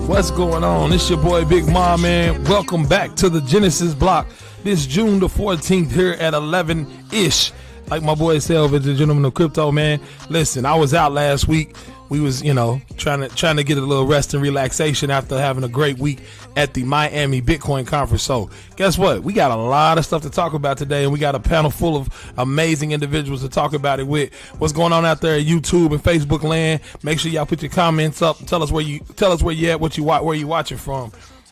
What's going on? It's your boy Big Mom, man. Welcome back to the Genesis Block. This June the 14th here at 11-ish. Like my boy said over the Gentleman of Crypto, man. Listen, I was out last week. We was, trying to get a little rest and relaxation after having a great week at the Miami Bitcoin conference. So guess what? We got a lot of stuff to talk about today, and we got a panel full of amazing individuals to talk about it with. What's going on out there at YouTube and Facebook land? Make sure y'all put your comments up. Tell us where you at, where you watching from.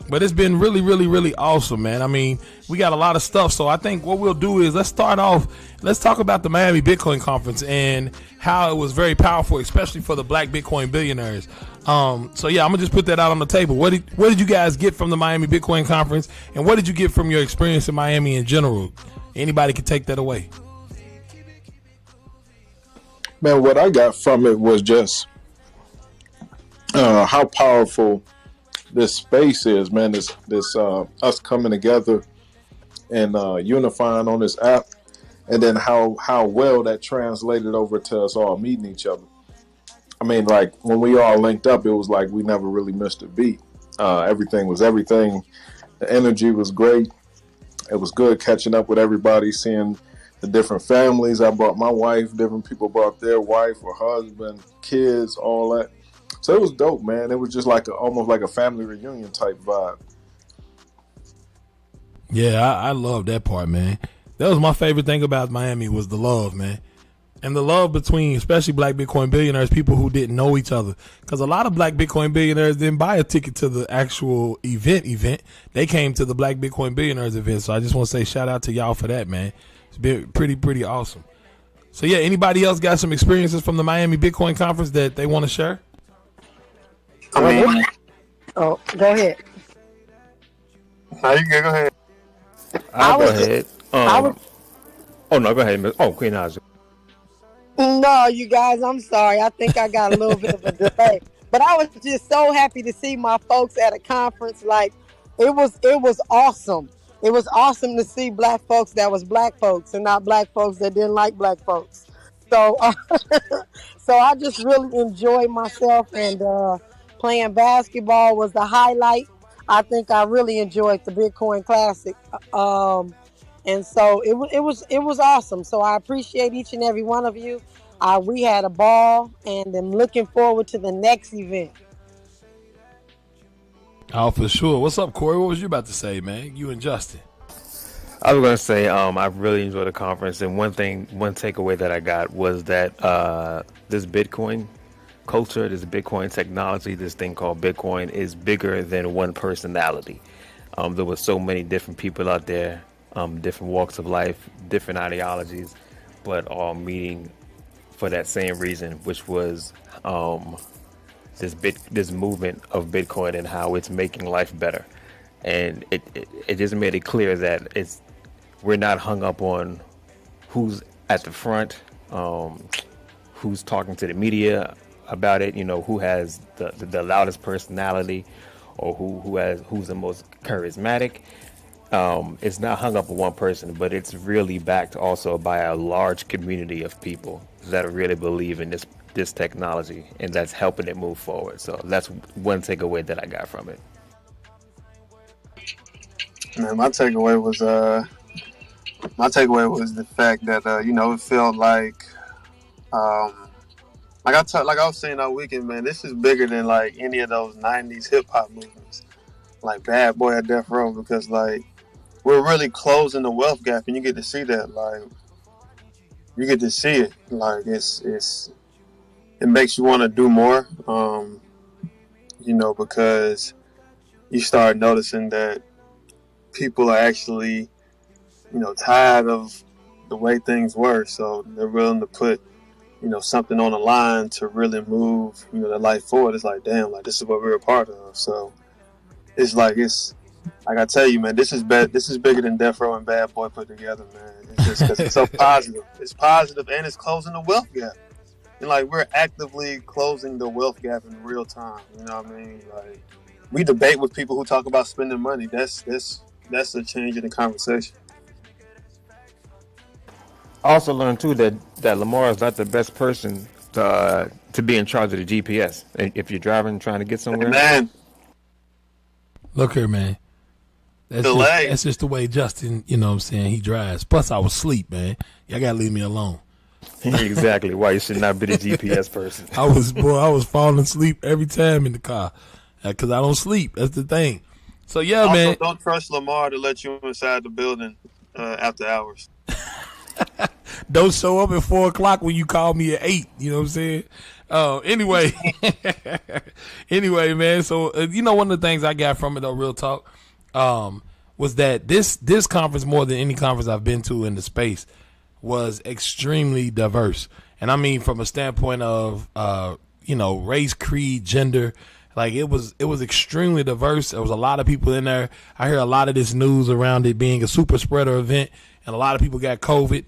But it's been really, really, really awesome, man. I mean, we got a lot of stuff. So I think what we'll do is let's talk about the Miami Bitcoin conference and how it was very powerful, especially for the Black Bitcoin billionaires. So yeah, I'm gonna just put that out on the table. What did you guys get from the Miami Bitcoin conference, and what did you get from your experience in Miami in general? Anybody can take that away. Man, what I got from it was just how powerful this space is, man. This us coming together and unifying on this app, and then how well that translated over to us all meeting each other. I mean, like when we all linked up, it was like we never really missed a beat. Everything was everything. The energy was great. It was good catching up with everybody, seeing the different families. I brought my wife, different people brought their wife or husband, kids, all that. So it was dope, man. It was just like almost like a family reunion type vibe. Yeah, I love that part, man. That was my favorite thing about Miami was the love, man. And the love between, especially Black Bitcoin billionaires, people who didn't know each other. Because a lot of Black Bitcoin billionaires didn't buy a ticket to the actual event. They came to the Black Bitcoin billionaires event. So I just want to say shout out to y'all for that, man. It's been pretty awesome. So yeah, anybody else got some experiences from the Miami Bitcoin conference that they want to share? Go ahead. No, you can go ahead. I'll go ahead. No, go ahead. Oh, Queen Naja. No, you guys, I'm sorry. I think I got a little bit of a delay. But I was just so happy to see my folks at a conference. Like, it was awesome. It was awesome to see Black folks that was Black folks and not Black folks that didn't like Black folks. So, so I just really enjoyed myself, and playing basketball was the highlight. I think I really enjoyed the Bitcoin Classic. And so it was awesome. So I appreciate each and every one of you. We had a ball, and I'm looking forward to the next event. Oh, for sure. What's up, Corey? What was you about to say, man? You and Justin. I was going to say, I really enjoyed the conference, and one takeaway that I got was that this Bitcoin culture, this Bitcoin technology, this thing called Bitcoin is bigger than one personality. There were so many different people out there, different walks of life, different ideologies, but all meeting for that same reason, which was this movement of Bitcoin and how it's making life better. And it just made it clear that we're not hung up on who's at the front, who's talking to the media about it, who has the loudest personality, or who's the most charismatic. It's not hung up on one person, but it's really backed also by a large community of people that really believe in this technology, and that's helping it move forward. So that's one takeaway that I got from it. Man, my takeaway was the fact that it felt like I was saying all weekend, man, this is bigger than like any of those 90s hip hop movements, like Bad Boy at Death Row, because like we're really closing the wealth gap, and you get to see that. Like, you get to see it. Like, it makes you want to do more, because you start noticing that people are actually, tired of the way things were. So they're willing to put, something on the line to really move, their life forward. It's like, damn, like this is what we're a part of. So it's like I tell you, man, this is bigger than Death Row and Bad Boy put together, man. It's just because it's so positive. It's positive, and it's closing the wealth gap. And like, we're actively closing the wealth gap in real time. You know what I mean? Like, we debate with people who talk about spending money. That's a change in the conversation. I also learned too that Lamar is not the best person to be in charge of the GPS if you're driving trying to get somewhere. Man, Look here, man. Delay. That's just the way Justin, you know what I'm saying, he drives. Plus, I was asleep, man. Y'all got to leave me alone. Exactly. Why you should not be the GPS person. I was falling asleep every time in the car because I don't sleep. That's the thing. So, yeah, Also, man. don't trust Lamar to let you inside the building after hours. Don't show up at 4 o'clock when you call me at 8. You know what I'm saying? Anyway. Anyway, man. So, one of the things I got from it, though, real talk, was that this conference, more than any conference I've been to in the space, was extremely diverse. And I mean from a standpoint of race, creed, gender. Like it was extremely diverse. There was a lot of people in there. I hear a lot of this news around it being a super spreader event, and a lot of people got COVID,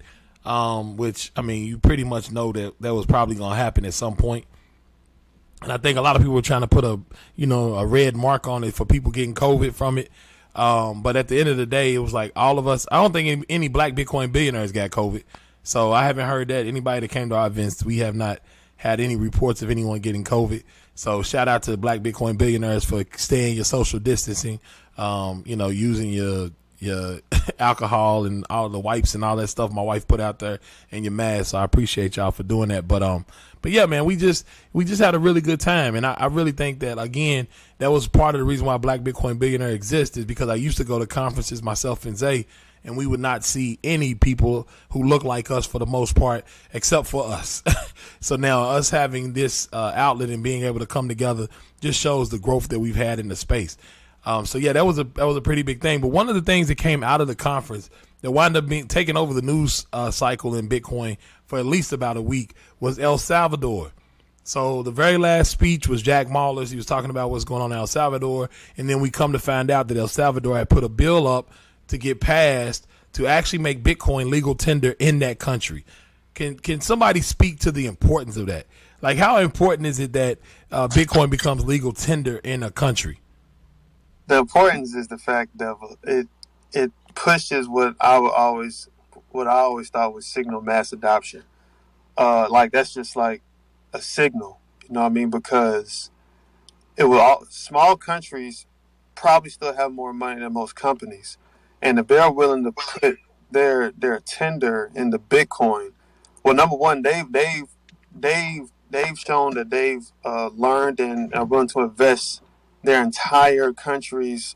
which I mean you pretty much know that was probably gonna happen at some point. And I think a lot of people were trying to put a red mark on it for people getting COVID from it. But at the end of the day, it was like all of us. I don't think any black Bitcoin billionaires got COVID. So I haven't heard that. Anybody that came to our events, we have not had any reports of anyone getting COVID. So shout out to the black Bitcoin billionaires for staying your social distancing, using your alcohol and all the wipes and all that stuff my wife put out there and your mask. So I appreciate y'all for doing that. But yeah, man, we just had a really good time. And I really think that, again, that was part of the reason why Black Bitcoin Billionaire exists, is because I used to go to conferences myself and Zay, and we would not see any people who look like us for the most part, except for us. So now us having this outlet and being able to come together just shows the growth that we've had in the space. So yeah, that was a pretty big thing. But one of the things that came out of the conference that wound up being taking over the news cycle in Bitcoin for at least about a week was El Salvador. So the very last speech was Jack Mallers. He was talking about what's going on in El Salvador. And then we come to find out that El Salvador had put a bill up to get passed to actually make Bitcoin legal tender in that country. Can somebody speak to the importance of that? Like, how important is it that Bitcoin becomes legal tender in a country? The importance is the fact that it pushes what I always thought was signal mass adoption. Like that's just like a signal, you know what I mean? Because small countries probably still have more money than most companies, and if they're willing to put their tender in the Bitcoin, well, number one, they've shown that they've learned and are willing to invest their entire country's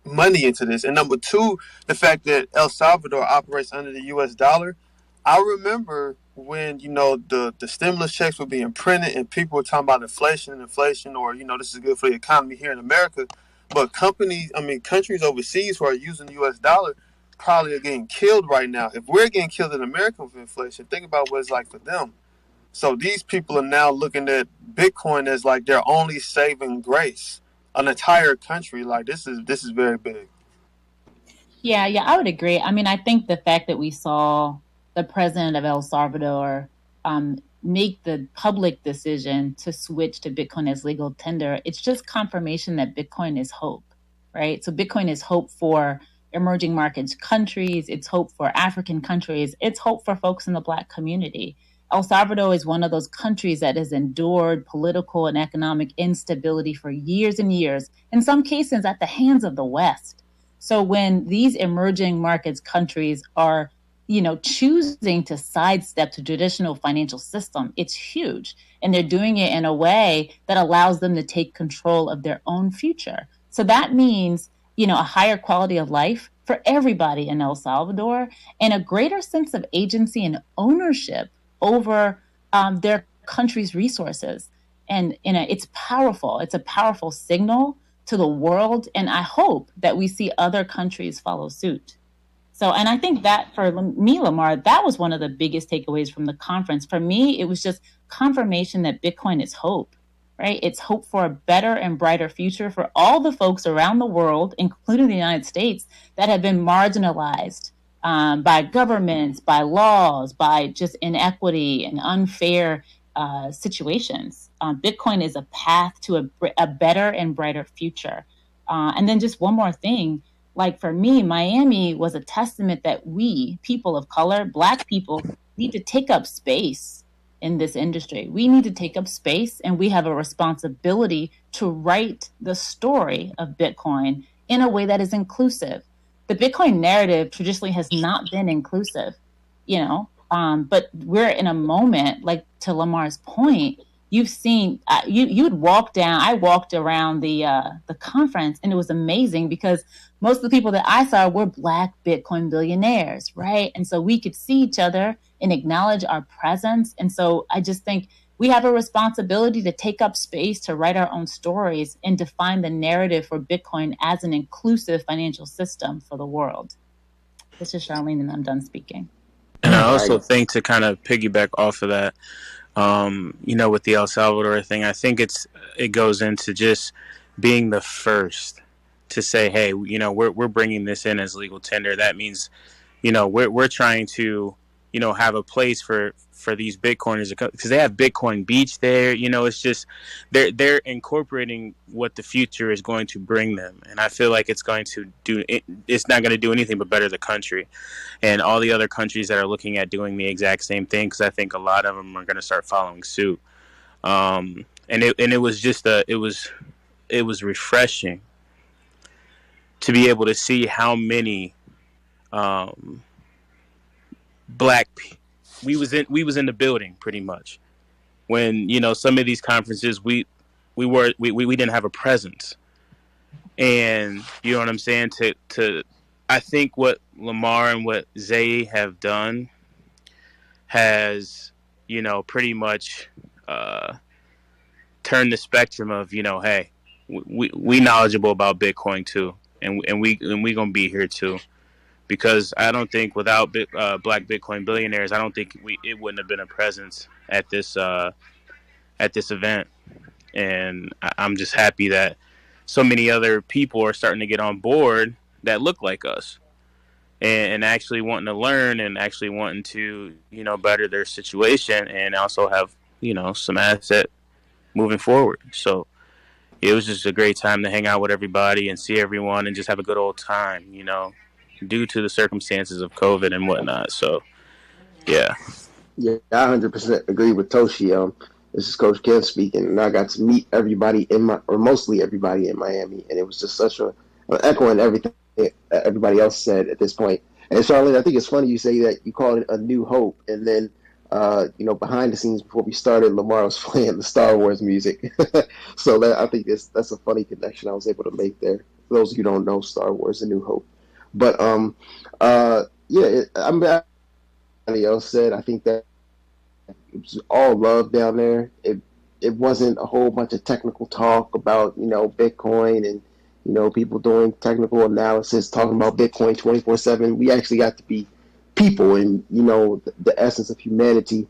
money into this. And number two, the fact that El Salvador operates under the US dollar. I remember when, the stimulus checks were being printed and people were talking about inflation, or, this is good for the economy here in America. But countries overseas who are using the US dollar probably are getting killed right now. If we're getting killed in America with inflation, think about what it's like for them. So these people are now looking at Bitcoin as like their only saving grace. An entire country, like this is very big. Yeah, I would agree. I mean, I think the fact that we saw the president of El Salvador make the public decision to switch to Bitcoin as legal tender, it's just confirmation that Bitcoin is hope, right? So Bitcoin is hope for emerging markets countries. It's hope for African countries. It's hope for folks in the Black community. El Salvador is one of those countries that has endured political and economic instability for years and years, in some cases at the hands of the West. So when these emerging markets countries are, choosing to sidestep the traditional financial system, it's huge. And they're doing it in a way that allows them to take control of their own future. So that means, a higher quality of life for everybody in El Salvador and a greater sense of agency and ownership over their country's resources. And it's powerful. It's a powerful signal to the world. And I hope that we see other countries follow suit. So, and I think that for me, Lamar, that was one of the biggest takeaways from the conference. For me, it was just confirmation that Bitcoin is hope, right? It's hope for a better and brighter future for all the folks around the world, including the United States, that have been marginalized by governments, by laws, by just inequity and unfair situations. Bitcoin is a path to a better and brighter future. And then just one more thing, like for me, Miami was a testament that we, people of color, Black people, need to take up space in this industry. We need to take up space, and we have a responsibility to write the story of Bitcoin in a way that is inclusive. The Bitcoin narrative traditionally has not been inclusive, but we're in a moment, like to Lamar's point, you've seen, you'd walk down, I walked around the conference, and it was amazing because most of the people that I saw were Black Bitcoin billionaires, right? And so we could see each other and acknowledge our presence. And so I just think we have a responsibility to take up space, to write our own stories, and define the narrative for Bitcoin as an inclusive financial system for the world. This is Charlene, and I'm done speaking. And I also think, to kind of piggyback off of that, with the El Salvador thing, I think it goes into just being the first to say, hey, we're bringing this in as legal tender. That means, we're trying to, have a place for these Bitcoiners, because they have Bitcoin Beach there. It's just they're incorporating what the future is going to bring them, and I feel like it's not going to do anything but better the country and all the other countries that are looking at doing the exact same thing, because I think a lot of them are going to start following suit. And it was just it was refreshing to be able to see how many Black we was in the building pretty much when some of these conferences we didn't have a presence, and you know what I'm saying, to I think what Lamar and what Zay have done has pretty much turned the spectrum of hey, we knowledgeable about Bitcoin too, and we gonna be here too. Because I don't think without Black Bitcoin billionaires, I don't think it wouldn't have been a presence at this event. And I'm just happy that so many other people are starting to get on board that look like us, and actually wanting to learn, and actually wanting to better their situation, and also have some asset moving forward. So it was just a great time to hang out with everybody and see everyone and just have a good old time, due to the circumstances of COVID and whatnot. So, yeah. Yeah, I 100% agree with Toshi. This is Coach Ken speaking, and I got to meet everybody mostly everybody in Miami, and it was just such an echoing everything everybody else said at this point. And Charlene, I think it's funny you say that you call it a new hope, and then behind the scenes before we started, Lamar was playing the Star Wars music. So I think that's a funny connection I was able to make there. For those of you who don't know, Star Wars: A New Hope. But I'm everybody else said, I think that it was all love down there. It wasn't a whole bunch of technical talk about Bitcoin and people doing technical analysis, talking about Bitcoin 24/7. We actually got to be people and the essence of humanity.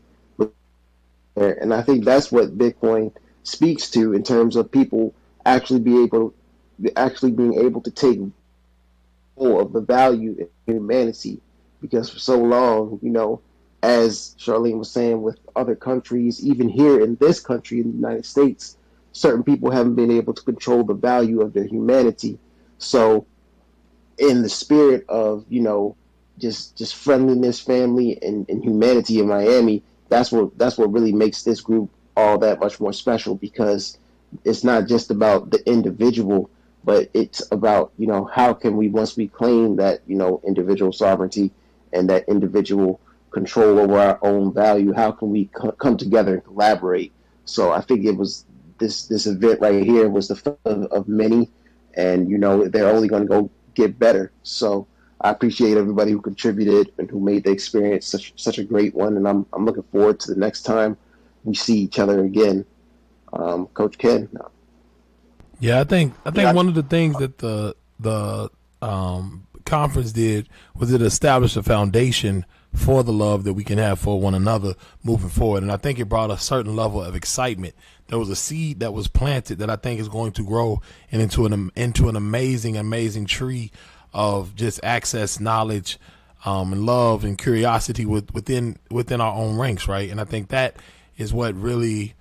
And I think that's what Bitcoin speaks to in terms of people actually being able to take of the value in humanity, because for so long, as Charlene was saying, with other countries, even here in this country, in the United States, certain people haven't been able to control the value of their humanity. So in the spirit of, just friendliness, family, and humanity in Miami, that's what really makes this group all that much more special, because it's not just about the individual, but it's about, how can we, once we claim that, individual sovereignty and that individual control over our own value, how can we come together and collaborate? So I think it was this event right here was the first of many, and, they're only going to go get better. So I appreciate everybody who contributed and who made the experience such a great one. And I'm looking forward to the next time we see each other again. Coach Ken. Yeah, I think one of the things that the conference did was it established a foundation for the love that we can have for one another moving forward. And I think it brought a certain level of excitement. There was a seed that was planted that I think is going to grow and into an amazing tree of just access, knowledge, and love and curiosity within our own ranks, right? And I think that is what really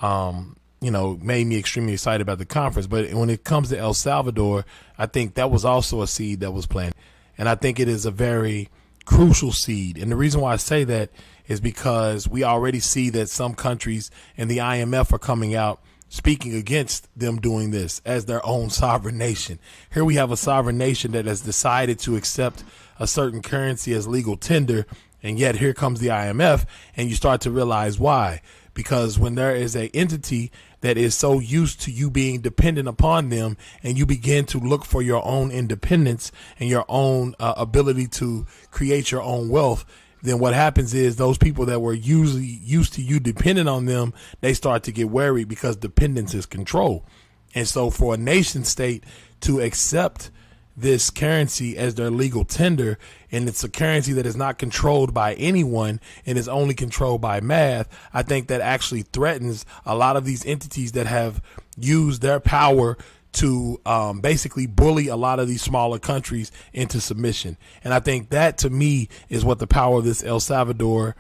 made me extremely excited about the conference. But when it comes to El Salvador, I think that was also a seed that was planted. And I think it is a very crucial seed. And the reason why I say that is because we already see that some countries and the IMF are coming out speaking against them doing this as their own sovereign nation. Here we have a sovereign nation that has decided to accept a certain currency as legal tender, and yet here comes the IMF, and you start to realize why. Because when there is an entity that is so used to you being dependent upon them, and you begin to look for your own independence and your own ability to create your own wealth, then what happens is those people that were usually used to you depending on them, they start to get worried because dependence is control. And so for a nation state to accept this currency as their legal tender, and it's a currency that is not controlled by anyone and is only controlled by math, I think that actually threatens a lot of these entities that have used their power to basically bully a lot of these smaller countries into submission. And I think that, to me, is what the power of this El Salvador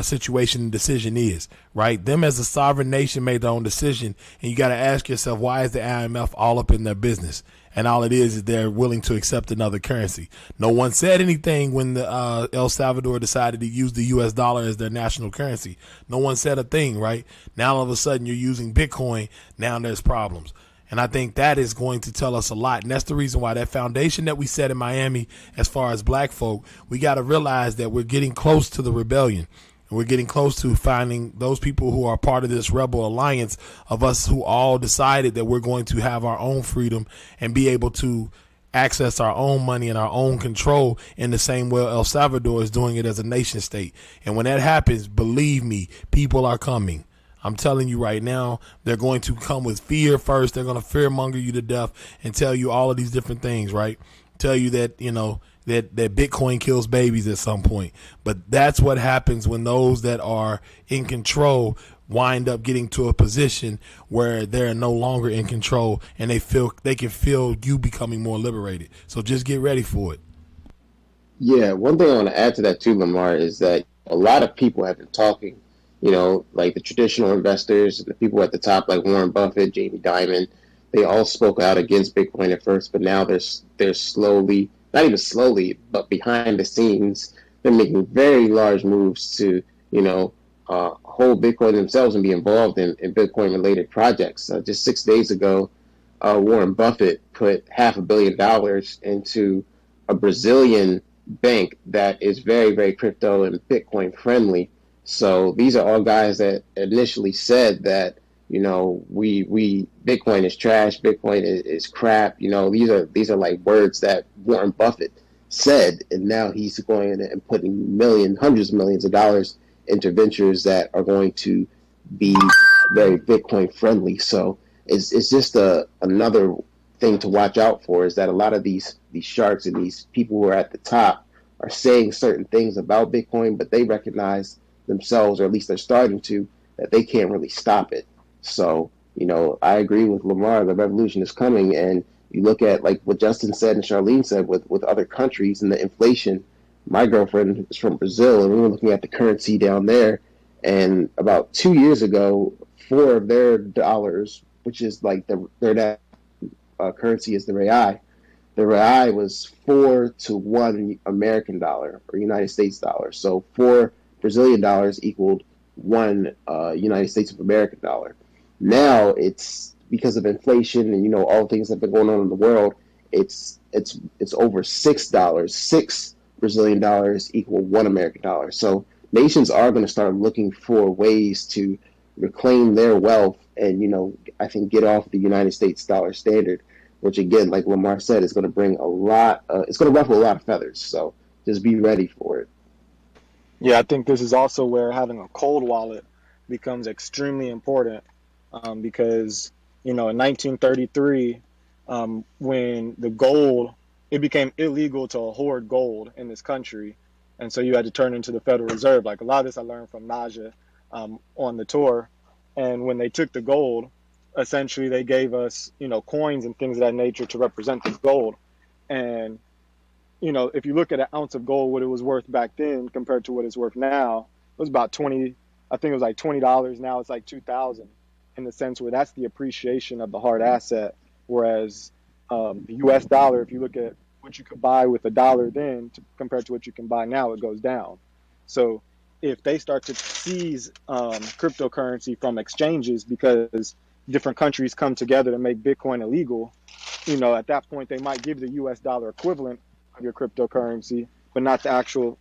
situation and decision is, right? Them as a sovereign nation made their own decision, and you got to ask yourself, why is the IMF all up in their business? And all it is they're willing to accept another currency. No one said anything when the El Salvador decided to use the U.S. dollar as their national currency. No one said a thing, right? Now all of a sudden you're using Bitcoin. Now there's problems. And I think that is going to tell us a lot. And that's the reason why that foundation that we set in Miami, as far as black folk, we got to realize that we're getting close to the rebellion. And we're getting close to finding those people who are part of this rebel alliance of us who all decided that we're going to have our own freedom and be able to access our own money and our own control in the same way El Salvador is doing it as a nation state. And when that happens, believe me, people are coming. I'm telling you right now, they're going to come with fear first. They're going to fearmonger you to death and tell you all of these different things, right? Tell you that, that Bitcoin kills babies at some point. But that's what happens when those that are in control wind up getting to a position where they're no longer in control, and they can feel you becoming more liberated. So just get ready for it. Yeah, one thing I want to add to that too, Lamar, is that a lot of people have been talking, like the traditional investors, the people at the top, like Warren Buffett, Jamie Dimon, they all spoke out against Bitcoin at first, but now they're slowly, not even slowly, but behind the scenes, they're making very large moves to, hold Bitcoin themselves and be involved in Bitcoin-related projects. Just 6 days ago, Warren Buffett put $500 million into a Brazilian bank that is very, very crypto and Bitcoin friendly. So these are all guys that initially said that, we Bitcoin is trash, Bitcoin is crap. These are like words that Warren Buffett said, and now he's going in and putting hundreds of millions of dollars into ventures that are going to be very Bitcoin friendly. So it's just another thing to watch out for, is that a lot of these sharks and these people who are at the top are saying certain things about Bitcoin, but they recognize themselves, or at least they're starting to, that they can't really stop it. So, I agree with Lamar, the revolution is coming, and you look at like what Justin said and Charlene said with other countries and the inflation. My girlfriend is from Brazil, and we were looking at the currency down there, and about 2 years ago, 4 of their dollars, which is like their currency is the real. The real was 4 to 1 American dollar or United States dollar. So 4 Brazilian dollars equaled 1 United States of American dollar. Now it's because of inflation and all the things that have been going on in the world. It's over $6. 6 Brazilian dollars equal 1 American dollar. So nations are going to start looking for ways to reclaim their wealth and I think get off the United States dollar standard, which again, like Lamar said, is going to bring it's going to ruffle a lot of feathers. So just be ready for it. Yeah, I think this is also where having a cold wallet becomes extremely important, because in 1933, when the gold, it became illegal to hoard gold in this country, and so you had to turn into the Federal Reserve. Like a lot of this I learned from Naja on the tour, and when they took the gold, essentially they gave us coins and things of that nature to represent this gold. And if you look at an ounce of gold, what it was worth back then compared to what it's worth now, it was about 20. I think it was like $20. Now it's like 2,000, in the sense where that's the appreciation of the hard asset. Whereas the U.S. dollar, if you look at what you could buy with a dollar then compared to what you can buy now, it goes down. So if they start to seize cryptocurrency from exchanges because different countries come together to make Bitcoin illegal, at that point they might give the US dollar equivalent of your cryptocurrency, but not the actual,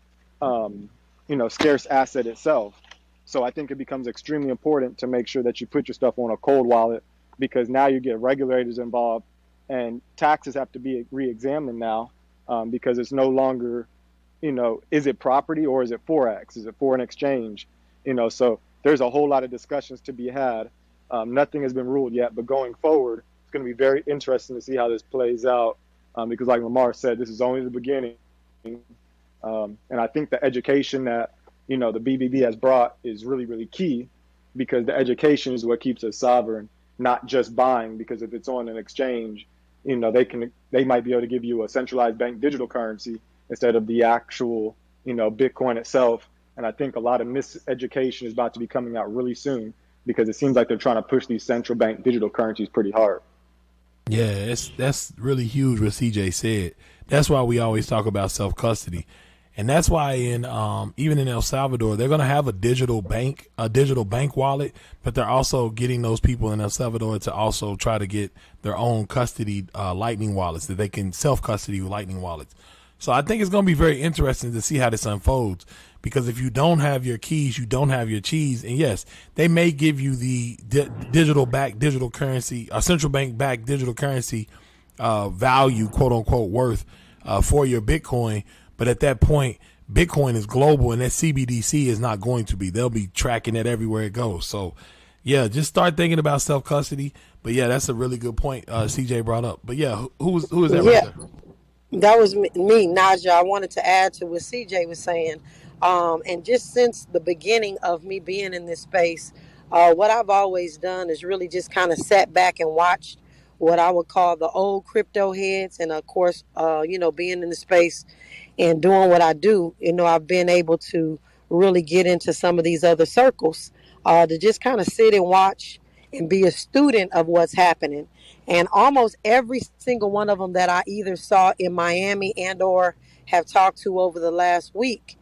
scarce asset itself. So I think it becomes extremely important to make sure that you put your stuff on a cold wallet, because now you get regulators involved and taxes have to be re-examined now, because it's no longer, is it property or is it Forex? Is it foreign exchange? So there's a whole lot of discussions to be had. Nothing has been ruled yet, but going forward, it's going to be very interesting to see how this plays out, because like Lamar said, this is only the beginning. And I think the education that, the BBB has brought is really, really key, because the education is what keeps us sovereign, not just buying, because if it's on an exchange, they might be able to give you a centralized bank digital currency instead of the actual, Bitcoin itself. And I think a lot of miseducation is about to be coming out really soon, because it seems like they're trying to push these central bank digital currencies pretty hard. Yeah, that's really huge what CJ said. That's why we always talk about self-custody. And that's why even in El Salvador, they're going to have a digital bank wallet, but they're also getting those people in El Salvador to also try to get their own custody Lightning wallets, that they can self-custody with Lightning wallets. So I think it's going to be very interesting to see how this unfolds, because if you don't have your keys, you don't have your cheese. And yes, they may give you the digital currency, a central bank backed digital currency value, quote unquote, worth for your Bitcoin. But at that point, Bitcoin is global, and that CBDC is not going to be. They'll be tracking it everywhere it goes. So, yeah, just start thinking about self-custody. But, yeah, that's a really good point CJ brought up. But, yeah, who is that right there? That was me, Naja. I wanted to add to what CJ was saying. And just since the beginning of me being in this space, what I've always done is really just kind of sat back and watched what I would call the old crypto heads. And, of course, being in the space and doing what I do, I've been able to really get into some of these other circles to just kind of sit and watch and be a student of what's happening. And almost every single one of them that I either saw in Miami and or have talked to over the last week,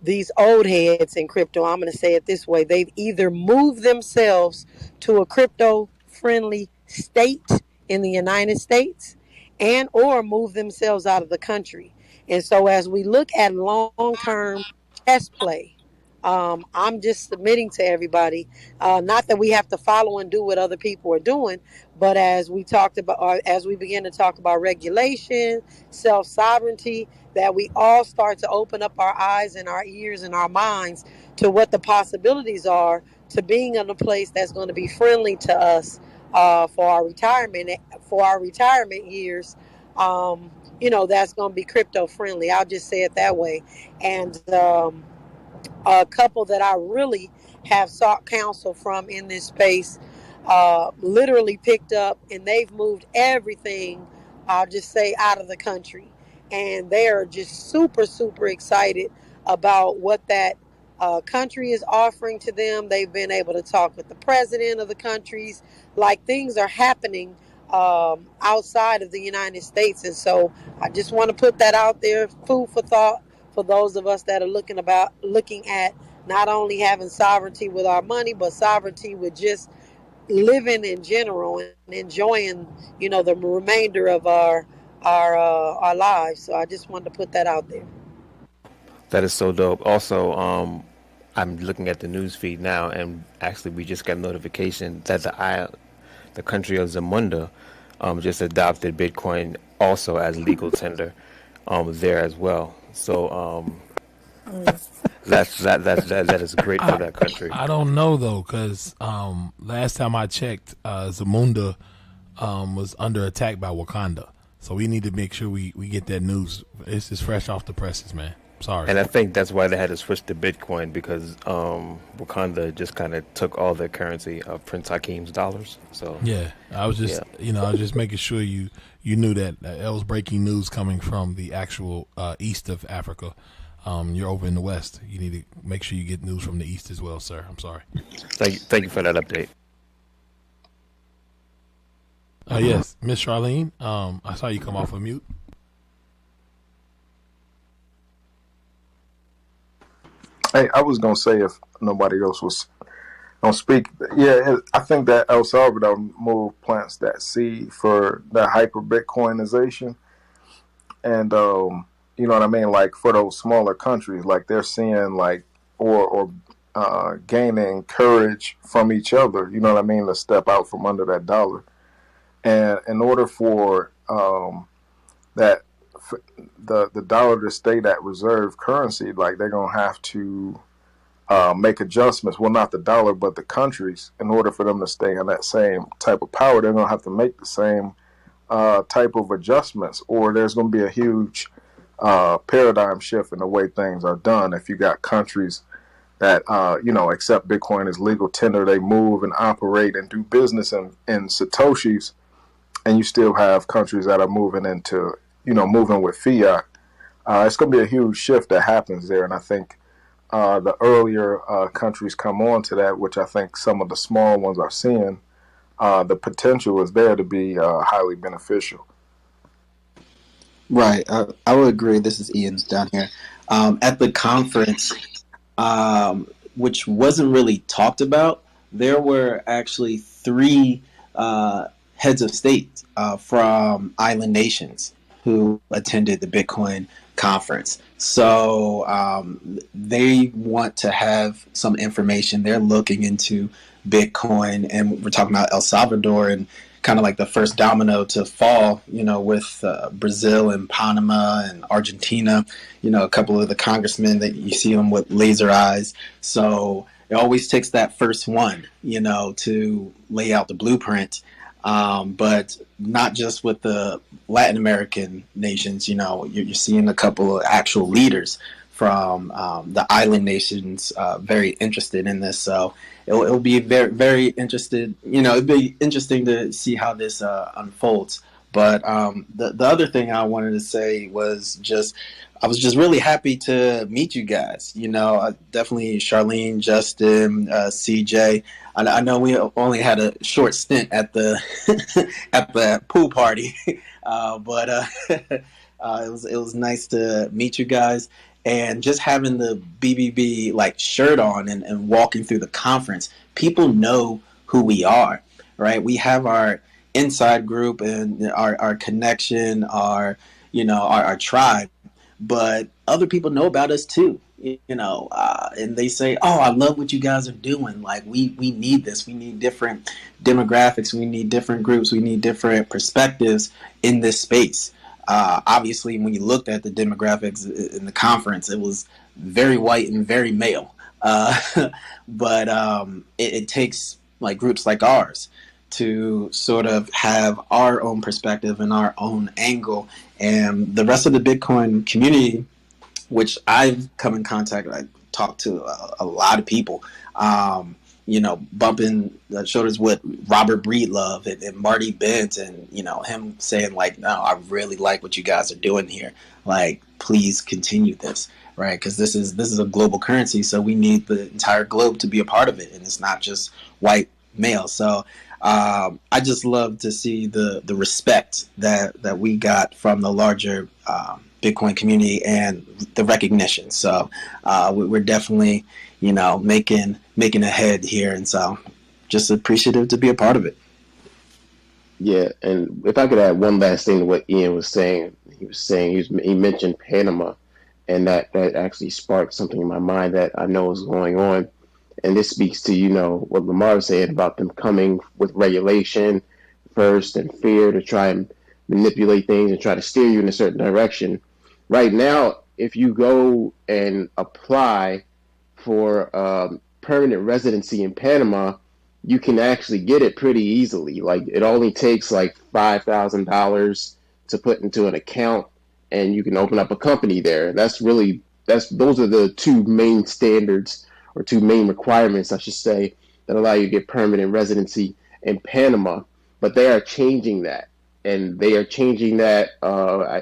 these old heads in crypto, I'm going to say it this way, they've either moved themselves to a crypto-friendly state in the United States and or move themselves out of the country. And so as we look at long-term chess play, I'm just submitting to everybody, not that we have to follow and do what other people are doing, but as we talked about, or as we begin to talk about regulation, self-sovereignty, that we all start to open up our eyes and our ears and our minds to what the possibilities are to being in a place that's going to be friendly to us for our retirement years. That's going to be crypto friendly. I'll just say it that way. And a couple that I really have sought counsel from in this space literally picked up, and they've moved everything, I'll just say, out of the country. And they are just super, super excited about what that country is offering to them. They've been able to talk with the president of the countries, like things are happening outside of the United States. And so I just want to put that out there, food for thought for those of us that are looking at not only having sovereignty with our money, but sovereignty with just living in general and enjoying, the remainder of our lives. So I just wanted to put that out there. That is so dope. Also, I'm looking at the news feed now, and actually we just got a notification that the country of Zamunda just adopted Bitcoin also as legal tender there as well. So that is great for that country. I don't know though, because last time I checked, Zamunda was under attack by Wakanda. So we need to make sure we get that news. It's just fresh off the presses, man. Sorry. And I think that's why they had to switch to Bitcoin, because Wakanda just kind of took all their currency of Prince Hakim's dollars. So yeah, I was just I was just making sure you knew that was breaking news coming from the actual east of Africa. You're over in the west. You need to make sure you get news from the east as well, sir. I'm sorry. Thank you for that update. Yes, Miss Charlene. I saw you come off of mute. Hey, I was gonna say if nobody else was gonna speak, yeah, I think that El Salvador move plants that seed for that hyper Bitcoinization, and you know what I mean. Like for those smaller countries, like they're seeing like or gaining courage from each other. You know what I mean, to step out from under that dollar, and in order for that the dollar to stay that reserve currency, like they're gonna have to make adjustments. Well, not the dollar, but the countries. In order for them to stay in that same type of power, they're gonna have to make the same type of adjustments, or there's gonna be a huge paradigm shift in the way things are done. If you got countries that you know accept Bitcoin as legal tender, they move and operate and do business in satoshis, and you still have countries that are moving into moving with fiat. It's going to be a huge shift that happens there, and I think the earlier countries come on to that, which I think some of the small ones are seeing, the potential is there to be highly beneficial. Right. I would agree. This is Ian's down here. At the conference, which wasn't really talked about, there were actually three heads of state from island nations who attended the Bitcoin conference. So they want to have some information. They're looking into Bitcoin, and we're talking about El Salvador and kind of like the first domino to fall, with Brazil and Panama and Argentina, a couple of the congressmen that you see them with laser eyes. So it always takes that first one, to lay out the blueprint. But not just with the Latin American nations, you're seeing a couple of actual leaders from the island nations very interested in this. So it'll be very, very interested. It'd be interesting to see how this unfolds. But the other thing I wanted to say was I was just really happy to meet you guys. Definitely Charlene, Justin, CJ. I know we only had a short stint at the at the pool party, but it was nice to meet you guys. And just having the BBB shirt on and walking through the conference, people know who we are, right? We have our inside group and our connection, our tribe, but other people know about us too, and they say, "Oh, I love what you guys are doing. We need this. We need different demographics. We need different groups. We need different perspectives in this space." Obviously, when you looked at the demographics in the conference, it was very white and very male. But it takes groups like ours to sort of have our own perspective and our own angle. And the rest of the Bitcoin community, which I've come in contact, I talked to a lot of people, bumping shoulders with Robert Breedlove and Marty Bent, and him saying no, I really like what you guys are doing here. Please continue this, right? Because this is a global currency, so we need the entire globe to be a part of it, and it's not just white male. So I just love to see the respect that we got from the larger Bitcoin community and the recognition. So we're definitely making a head here, and so just appreciative to be a part of it. Yeah, and if I could add one last thing to what Ian was saying, he mentioned Panama, and that actually sparked something in my mind that I know is going on. And this speaks to, what Lamar said about them coming with regulation first and fear to try and manipulate things and try to steer you in a certain direction. Right now, if you go and apply for permanent residency in Panama, you can actually get it pretty easily. It only takes $5,000 to put into an account, and you can open up a company there. Those are the two main standards, or two main requirements, I should say, that allow you to get permanent residency in Panama. But they are changing that, and they are changing that.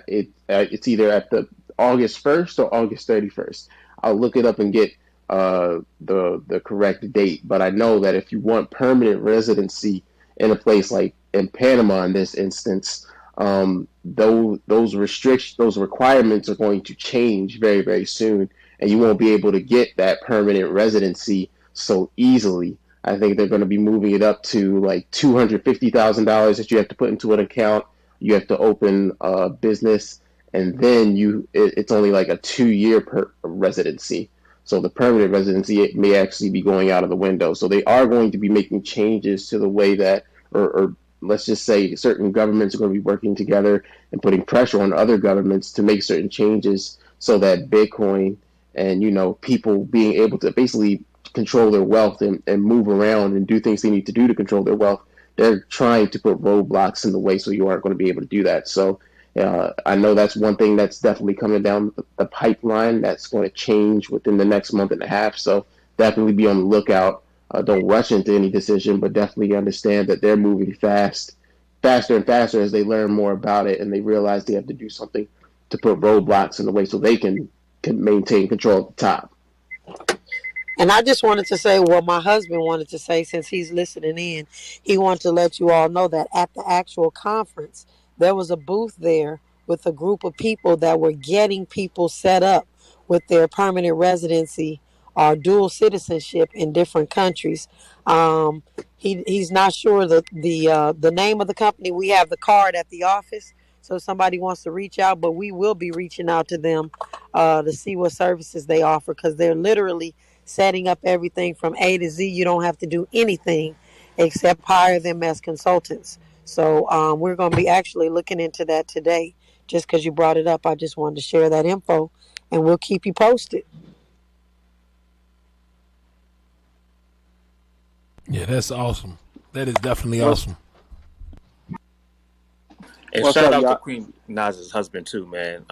It's either at the August 1st or August 31st. I'll look it up and get the correct date. But I know that if you want permanent residency in a place like in Panama in this instance, those restrictions, those requirements are going to change very, very soon, and you won't be able to get that permanent residency so easily. I think they're going to be moving it up to like $250,000 that you have to put into an account. You have to open a business, and then it's only like a 2 year residency. So the permanent residency, it may actually be going out of the window. So they are going to be making changes to the way that, or let's just say certain governments are going to be working together and putting pressure on other governments to make certain changes so that Bitcoin and, people being able to basically control their wealth and move around and do things they need to do to control their wealth. They're trying to put roadblocks in the way so you aren't going to be able to do that. So I know that's one thing that's definitely coming down the pipeline that's going to change within the next month and a half. So definitely be on the lookout. Don't rush into any decision, but definitely understand that they're moving faster and faster as they learn more about it and they realize they have to do something to put roadblocks in the way so they can maintain control at the top. And I just wanted to say what my husband wanted to say since he's listening in. He wanted to let you all know that at the actual conference, there was a booth there with a group of people that were getting people set up with their permanent residency or dual citizenship in different countries. He's not sure the name of the company. We have the card at the office, so if somebody wants to reach out, but we will be reaching out to them to see what services they offer because they're literally setting up everything from A to Z. You don't have to do anything except hire them as consultants. So we're going to be actually looking into that today. Just because you brought it up, I just wanted to share that info, and we'll keep you posted. Yeah, that's awesome. That is definitely awesome. And shout out to Queen Naz's husband too, man.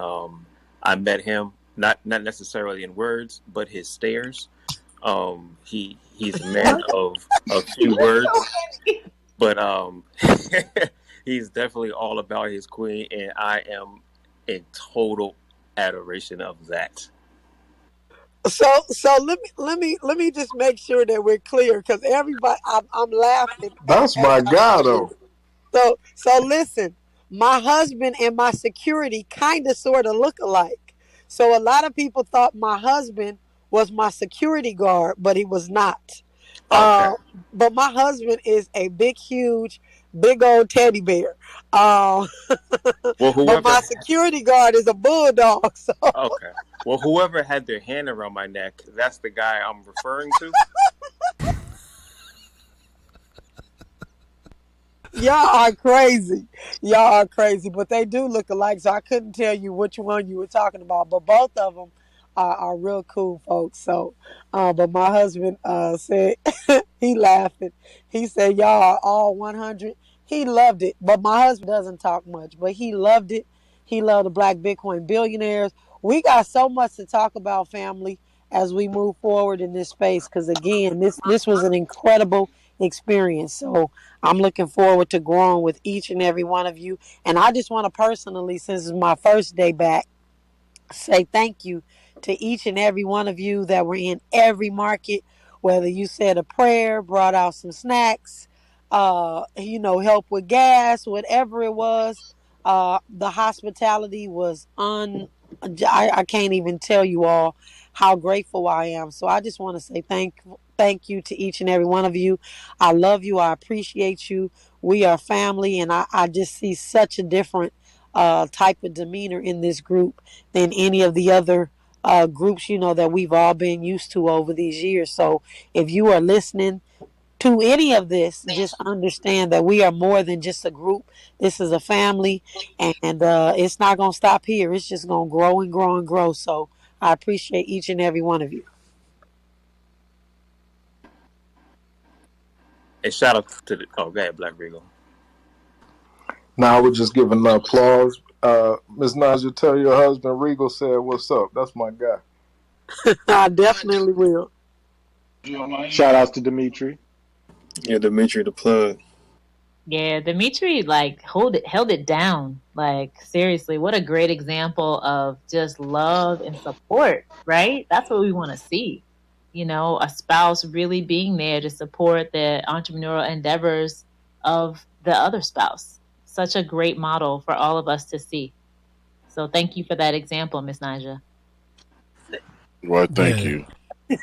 I met him not necessarily in words, but his stares. He's a man of few words, but he's definitely all about his queen, and I am in total adoration of that. So let me just make sure that we're clear because everybody, I'm laughing. That's my guy, though. So listen, my husband and my security kind of sort of look alike. So a lot of people thought my husband was my security guard, but he was not. Okay. But my husband is a big old teddy bear. But my security guard is a bulldog. So. Okay. Well, whoever had their hand around my neck, that's the guy I'm referring to. Y'all are crazy. But they do look alike, so I couldn't tell you which one you were talking about. But both of them are real cool folks. So, but my husband said, he laughing. He said, y'all are all 100. He loved it. But my husband doesn't talk much, but he loved it. He loved the Black Bitcoin billionaires. We got so much to talk about, family, as we move forward in this space. Because again, this was an incredible experience. So I'm looking forward to growing with each and every one of you. And I just want to personally, since it's my first day back, say thank you to each and every one of you that were in every market, whether you said a prayer, brought out some snacks, help with gas, whatever it was. The hospitality was I can't even tell you all how grateful I am. So I just want to say thank you to each and every one of you. I love you. I appreciate you. We are family, and I just see such a different type of demeanor in this group than any of the other groups, that we've all been used to over these years. So if you are listening to any of this, just understand that we are more than just a group. This is a family, and it's not going to stop here. It's just going to grow and grow and grow. So I appreciate each and every one of you. And shout out to go ahead, Black Regal. Now we're just giving the applause. Ms. Naja, tell your husband Regal said what's up. That's my guy. I definitely will. Shout outs to Dimitri. Yeah, Dimitri the plug. Yeah, Dimitri held it down. Seriously, what a great example of just love and support, right? That's what we want to see. A spouse really being there to support the entrepreneurial endeavors of the other spouse. Such a great model for all of us to see. So thank you for that example, Miss Naja. Well, thank you. He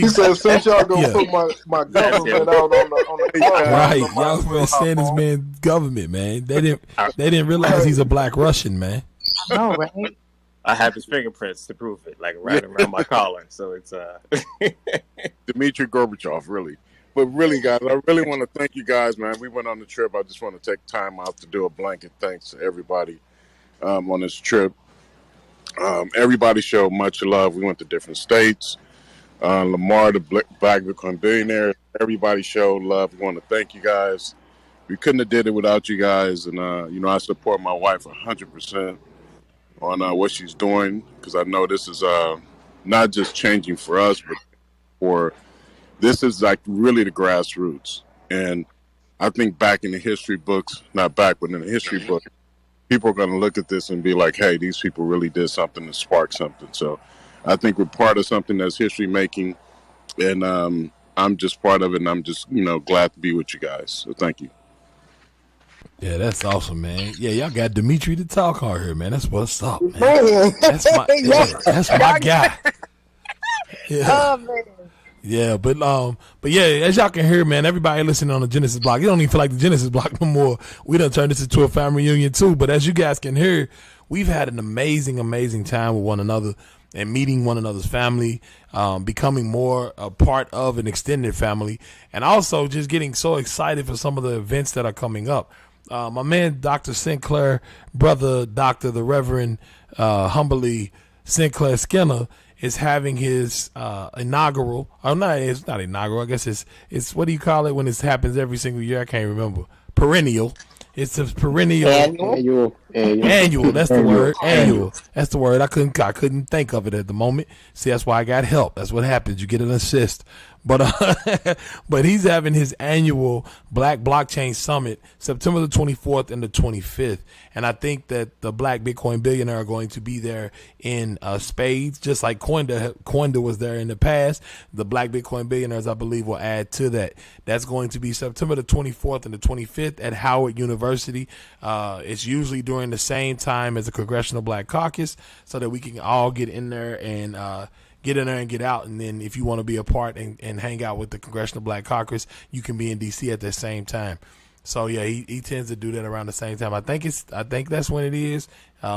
said, since y'all gonna put my government out on the right, y'all been saying this man government, man. They didn't realize he's a black Russian, man. No, right? I have his fingerprints to prove it, like right around my collar. So it's Dmitry Gorbachev, really. But really, guys, I really want to thank you guys, man. We went on the trip. I just want to take time out to do a blanket thanks to everybody on this trip. Everybody showed much love. We went to different states. Lamar, the Black Bitcoin billionaire, everybody showed love. We want to thank you guys. We couldn't have did it without you guys. And, I support my wife 100% on what she's doing, because I know this is not just changing for us, but this is like really the grassroots. And I think back in the history books, not back, but in the history book, people are going to look at this and be like, hey, these people really did something to spark something. So I think we're part of something that's history making, and I'm just part of it, and I'm just, glad to be with you guys. So thank you. Yeah, that's awesome, man. Yeah, y'all got Dimitri to talk on here, man. That's what's up, man. That's my guy. Yeah. Oh, man. Yeah, but yeah, as y'all can hear, man, everybody listening on the Genesis Block, it don't even feel like the Genesis Block no more. We done turned this into a family reunion too. But as you guys can hear, we've had an amazing, amazing time with one another and meeting one another's family, becoming more a part of an extended family, and also just getting so excited for some of the events that are coming up. My man, Dr. Sinclair, brother, Dr. the Reverend, humbly Sinclair Skinner, is having his inaugural. Oh, no, it's not inaugural. I guess it's what do you call it when it happens every single year? I can't remember. Perennial. It's a perennial. Annual. That's the word. Annual. That's the word. I couldn't think of it at the moment. See, that's why I got help. That's what happens. You get an assist. But he's having his annual Black Blockchain Summit September the 24th and the 25th. And I think that the Black Bitcoin billionaire are going to be there in spades, just like Coinda was there in the past. The Black Bitcoin billionaires, I believe, will add to that. That's going to be September the 24th and the 25th at Howard University. It's usually during the same time as the Congressional Black Caucus, so that we can all get in there and get in there and get out. And then if you want to be a part and hang out with the Congressional Black Caucus, you can be in DC at the same time. So yeah, he tends to do that around the same time. I think that's when it is.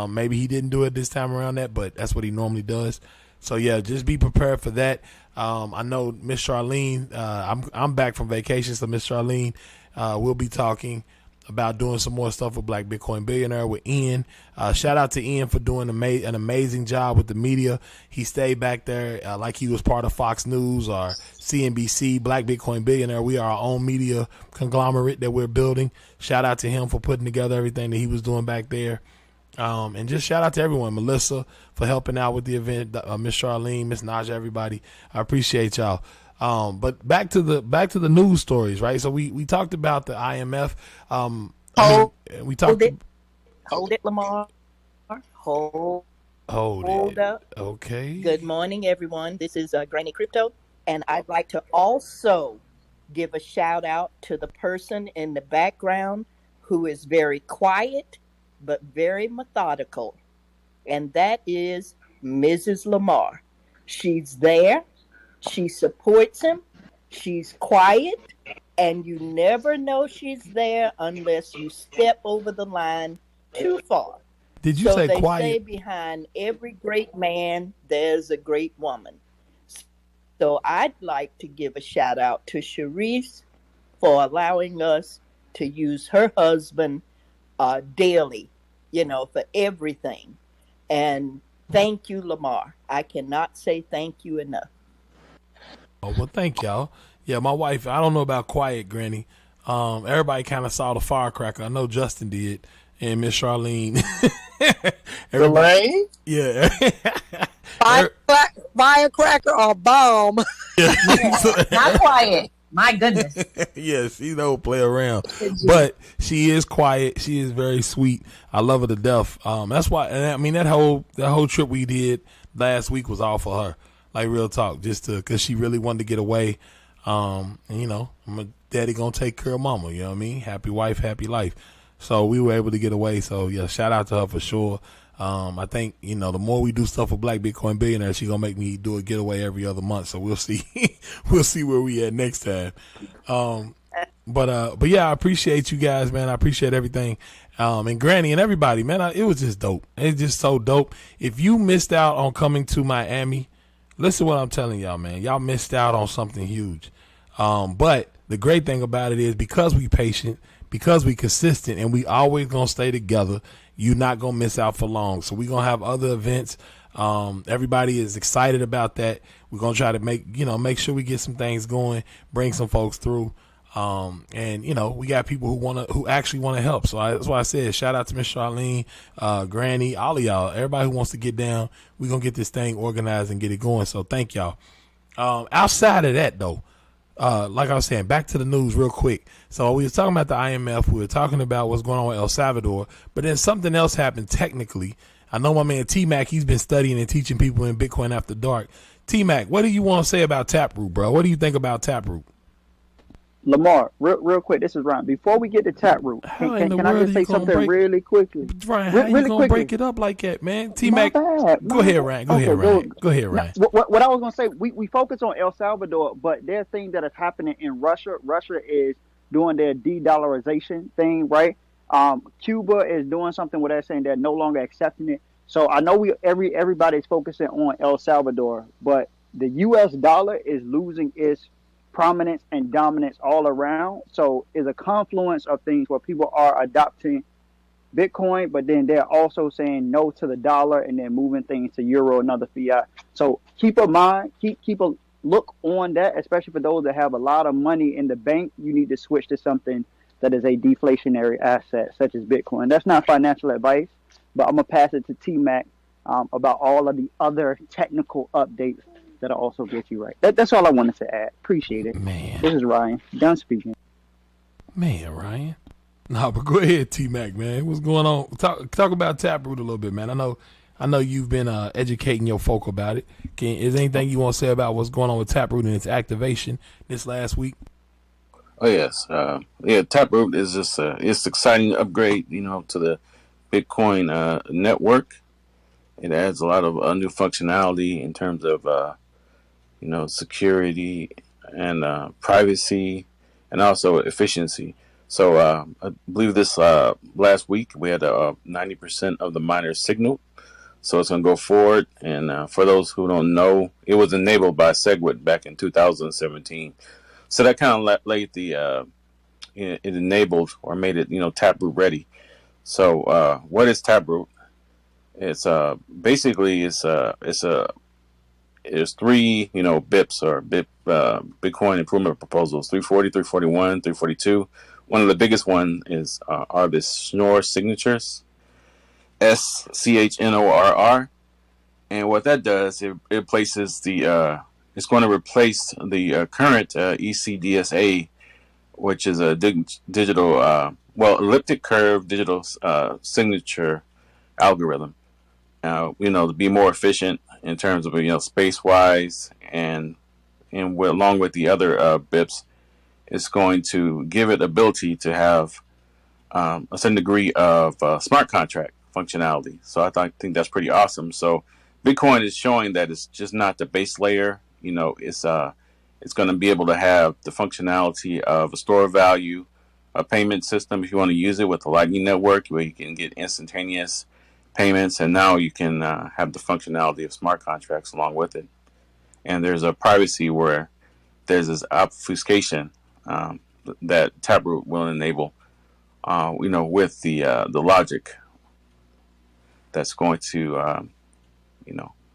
Maybe he didn't do it this time around but that's what he normally does. So yeah, just be prepared for that. I know Miss Charlene, I'm back from vacation, so Miss Charlene will be talking about doing some more stuff with Black Bitcoin Billionaire with Ian. Shout out to Ian for doing an amazing job with the media. He stayed back there like he was part of Fox News or CNBC. Black Bitcoin Billionaire, we are our own media conglomerate that we're building. Shout out to him for putting together everything that he was doing back there. And just shout out to everyone, Melissa for helping out with the event, Miss Charlene, Miss Naja, everybody. I appreciate y'all. But back to the news stories, right? So we talked about the IMF. Hold it, Lamar. Hold it. Up. Okay. Good morning, everyone. This is Granny Crypto, and I'd like to also give a shout out to the person in the background who is very quiet but very methodical, and that is Mrs. Lamar. She's there. She supports him. She's quiet, and you never know she's there unless you step over the line too far. Did you say they quiet? Say behind every great man, there's a great woman. So I'd like to give a shout out to Sharice for allowing us to use her husband daily, for everything. And thank you, Lamar. I cannot say thank you enough. Oh, well, thank y'all. Yeah, my wife, I don't know about quiet, Granny. Everybody kind of saw the firecracker. I know Justin did, and Miss Charlene. Elaine? Yeah. Firecracker or bomb? Yeah. Not quiet. My goodness. Yes, she don't play around. But she is quiet. She is very sweet. I love her to death. That's why, I mean, that whole trip we did last week was all for her. Like, real talk, just because she really wanted to get away. And my daddy gonna take care of mama. You know what I mean? Happy wife, happy life. So we were able to get away. So yeah, shout out to her for sure. I think the more we do stuff with Black Bitcoin Billionaires, she gonna make me do a getaway every other month. So we'll see. We'll see where we at next time. But yeah, I appreciate you guys, man. I appreciate everything. And Granny and everybody, man. It was just dope. It's just so dope. If you missed out on coming to Miami, listen to what I'm telling y'all, man. Y'all missed out on something huge. But the great thing about it is because we patient, because we consistent, and we always gonna stay together, you're not gonna miss out for long. So we're gonna have other events. Everybody is excited about that. We're gonna try to make sure we get some things going, bring some folks through. And we got people who actually want to help. So that's why I said, shout out to Miss Charlene, Granny, all of y'all, everybody who wants to get down. We're going to get this thing organized and get it going. So thank y'all. Outside of that though, like I was saying, back to the news real quick. So we were talking about the IMF. We were talking about what's going on with El Salvador, but then something else happened technically. I know my man T-Mac, he's been studying and teaching people in Bitcoin After Dark. T-Mac, what do you want to say about Taproot, bro? What do you think about Taproot? Lamar, real quick, this is Ryan. Before we get to Taproot, can I just say something really quickly? Ryan, how you gonna break it up like that, man? T-Mac, go ahead, Ryan. Go ahead, Ryan. What I was gonna say, we focus on El Salvador, but there's things that is happening in Russia. Russia is doing their de-dollarization thing, right? Cuba is doing something where they're saying they're no longer accepting it. So I know everybody's focusing on El Salvador, but the U.S. dollar is losing its prominence and dominance all around. So it's a confluence of things where people are adopting Bitcoin, but then they're also saying no to the dollar and then moving things to euro and other fiat. So keep a mind, keep a look on that, especially for those that have a lot of money in the bank. You need to switch to something that is a deflationary asset, such as Bitcoin. That's not financial advice, but I'm gonna pass it to T-Mac about all of the other technical updates that'll also get you right. That's all I wanted to add. Appreciate it. Man. This is Ryan. Done speaking. Man, Ryan. No, but go ahead, T-Mac, man. What's going on? Talk about Taproot a little bit, man. I know you've been educating your folk about it. Is there anything you want to say about what's going on with Taproot and its activation this last week? Oh, yes. Taproot is just it's exciting upgrade, to the Bitcoin network. It adds a lot of new functionality in terms of security and privacy and also efficiency. So I believe this last week we had 90% of the miners signaled. So it's going to go forward. And for those who don't know, it was enabled by SegWit back in 2017. So that kind of laid it enabled or made it, Taproot ready. So what is Taproot? It's basically it's three BIPs or BIP Bitcoin improvement proposals: 340, 341, 342. One of the biggest one are the Schnorr signatures, SCHNORR, and what that does, it places it's going to replace the current ECDSA, which is a digital elliptic curve digital signature algorithm. To be more efficient in terms of space wise and along with the other BIPs, it's going to give it ability to have a certain degree of smart contract functionality. So I think that's pretty awesome. So Bitcoin is showing that it's just not the base layer. It's going to be able to have the functionality of a store of value, a payment system if you want to use it with the Lightning Network, where you can get instantaneous payments, and now you can have the functionality of smart contracts along with it. And there's a privacy where there's this obfuscation that Taproot will enable, with the logic that's going to,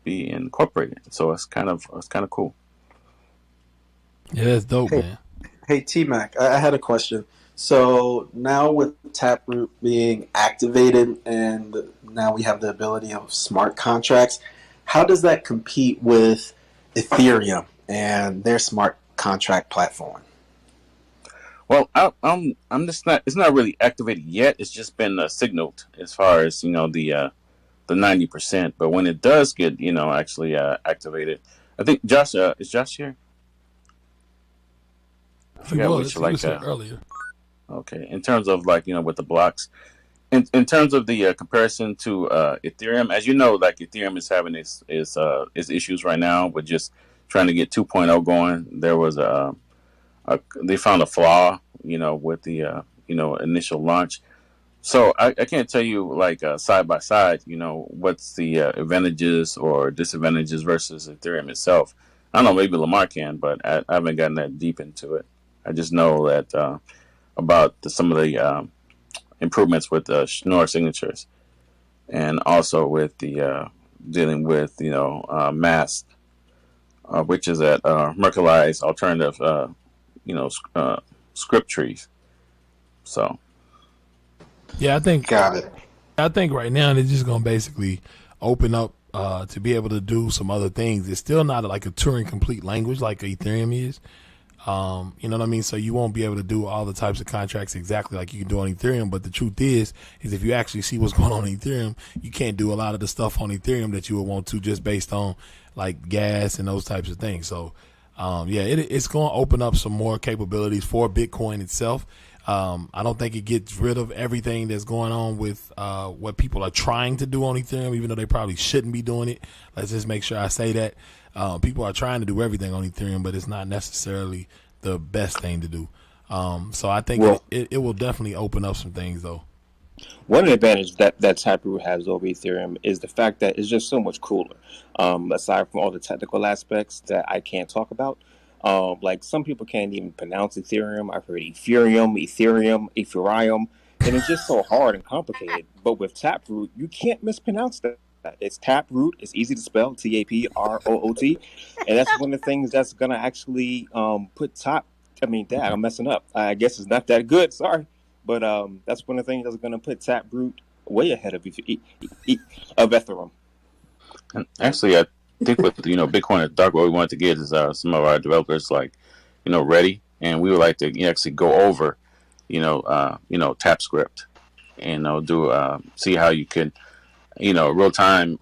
be incorporated. So it's kind of cool. Yeah, that's dope, man. Hey, T-Mac, I had a question. So now with Taproot being activated and now we have the ability of smart contracts, how does that compete with Ethereum and their smart contract platform? Well, I'm just not. It's not really activated yet. It's just been signaled as far as the 90%. But when it does get actually activated, I think Josh is Josh here. I He forgot was. which He was here earlier. okay, in terms of like with the blocks, in terms of the comparison to Ethereum, as you know, like Ethereum is having its issues right now with just trying to get 2.0 going. There was they found a flaw, with the initial launch. So I can't tell you like side by side, what's the advantages or disadvantages versus Ethereum itself. I don't know, maybe Lamar can, but I haven't gotten that deep into it. I just know that about some of the improvements with Schnorr signatures, and also with the dealing with mask, which is that Merkleized alternative script trees. So Yeah, I think Got it. right now they're just gonna basically open up to be able to do some other things. It's still not like a Turing complete language like Ethereum is. You know what I mean? So you won't be able to do all the types of contracts exactly like you can do on Ethereum. But the truth is if you actually see what's going on Ethereum, you can't do a lot of the stuff on Ethereum that you would want to just based on like gas and those types of things. So, it's going to open up some more capabilities for Bitcoin itself. I don't think it gets rid of everything that's going on with what people are trying to do on Ethereum, even though they probably shouldn't be doing it. Let's just make sure I say that. People are trying to do everything on Ethereum, but it's not necessarily the best thing to do. So I think it will definitely open up some things, though. One advantage that Taproot has over Ethereum is the fact that it's just so much cooler. Aside from all the technical aspects that I can't talk about, like some people can't even pronounce Ethereum. I've heard Ethereum, and it's just so hard and complicated. But with Taproot, you can't mispronounce that. It's Taproot. It's easy to spell, Taproot, and that's one of the things that's gonna actually I'm messing up. I guess it's not that good. Sorry, but that's one of the things that's gonna put Taproot way ahead of Ethereum. And actually, I think with Bitcoin and Dark, what we wanted to get is some of our developers ready, and we would like to actually go over TapScript and do see how you can real time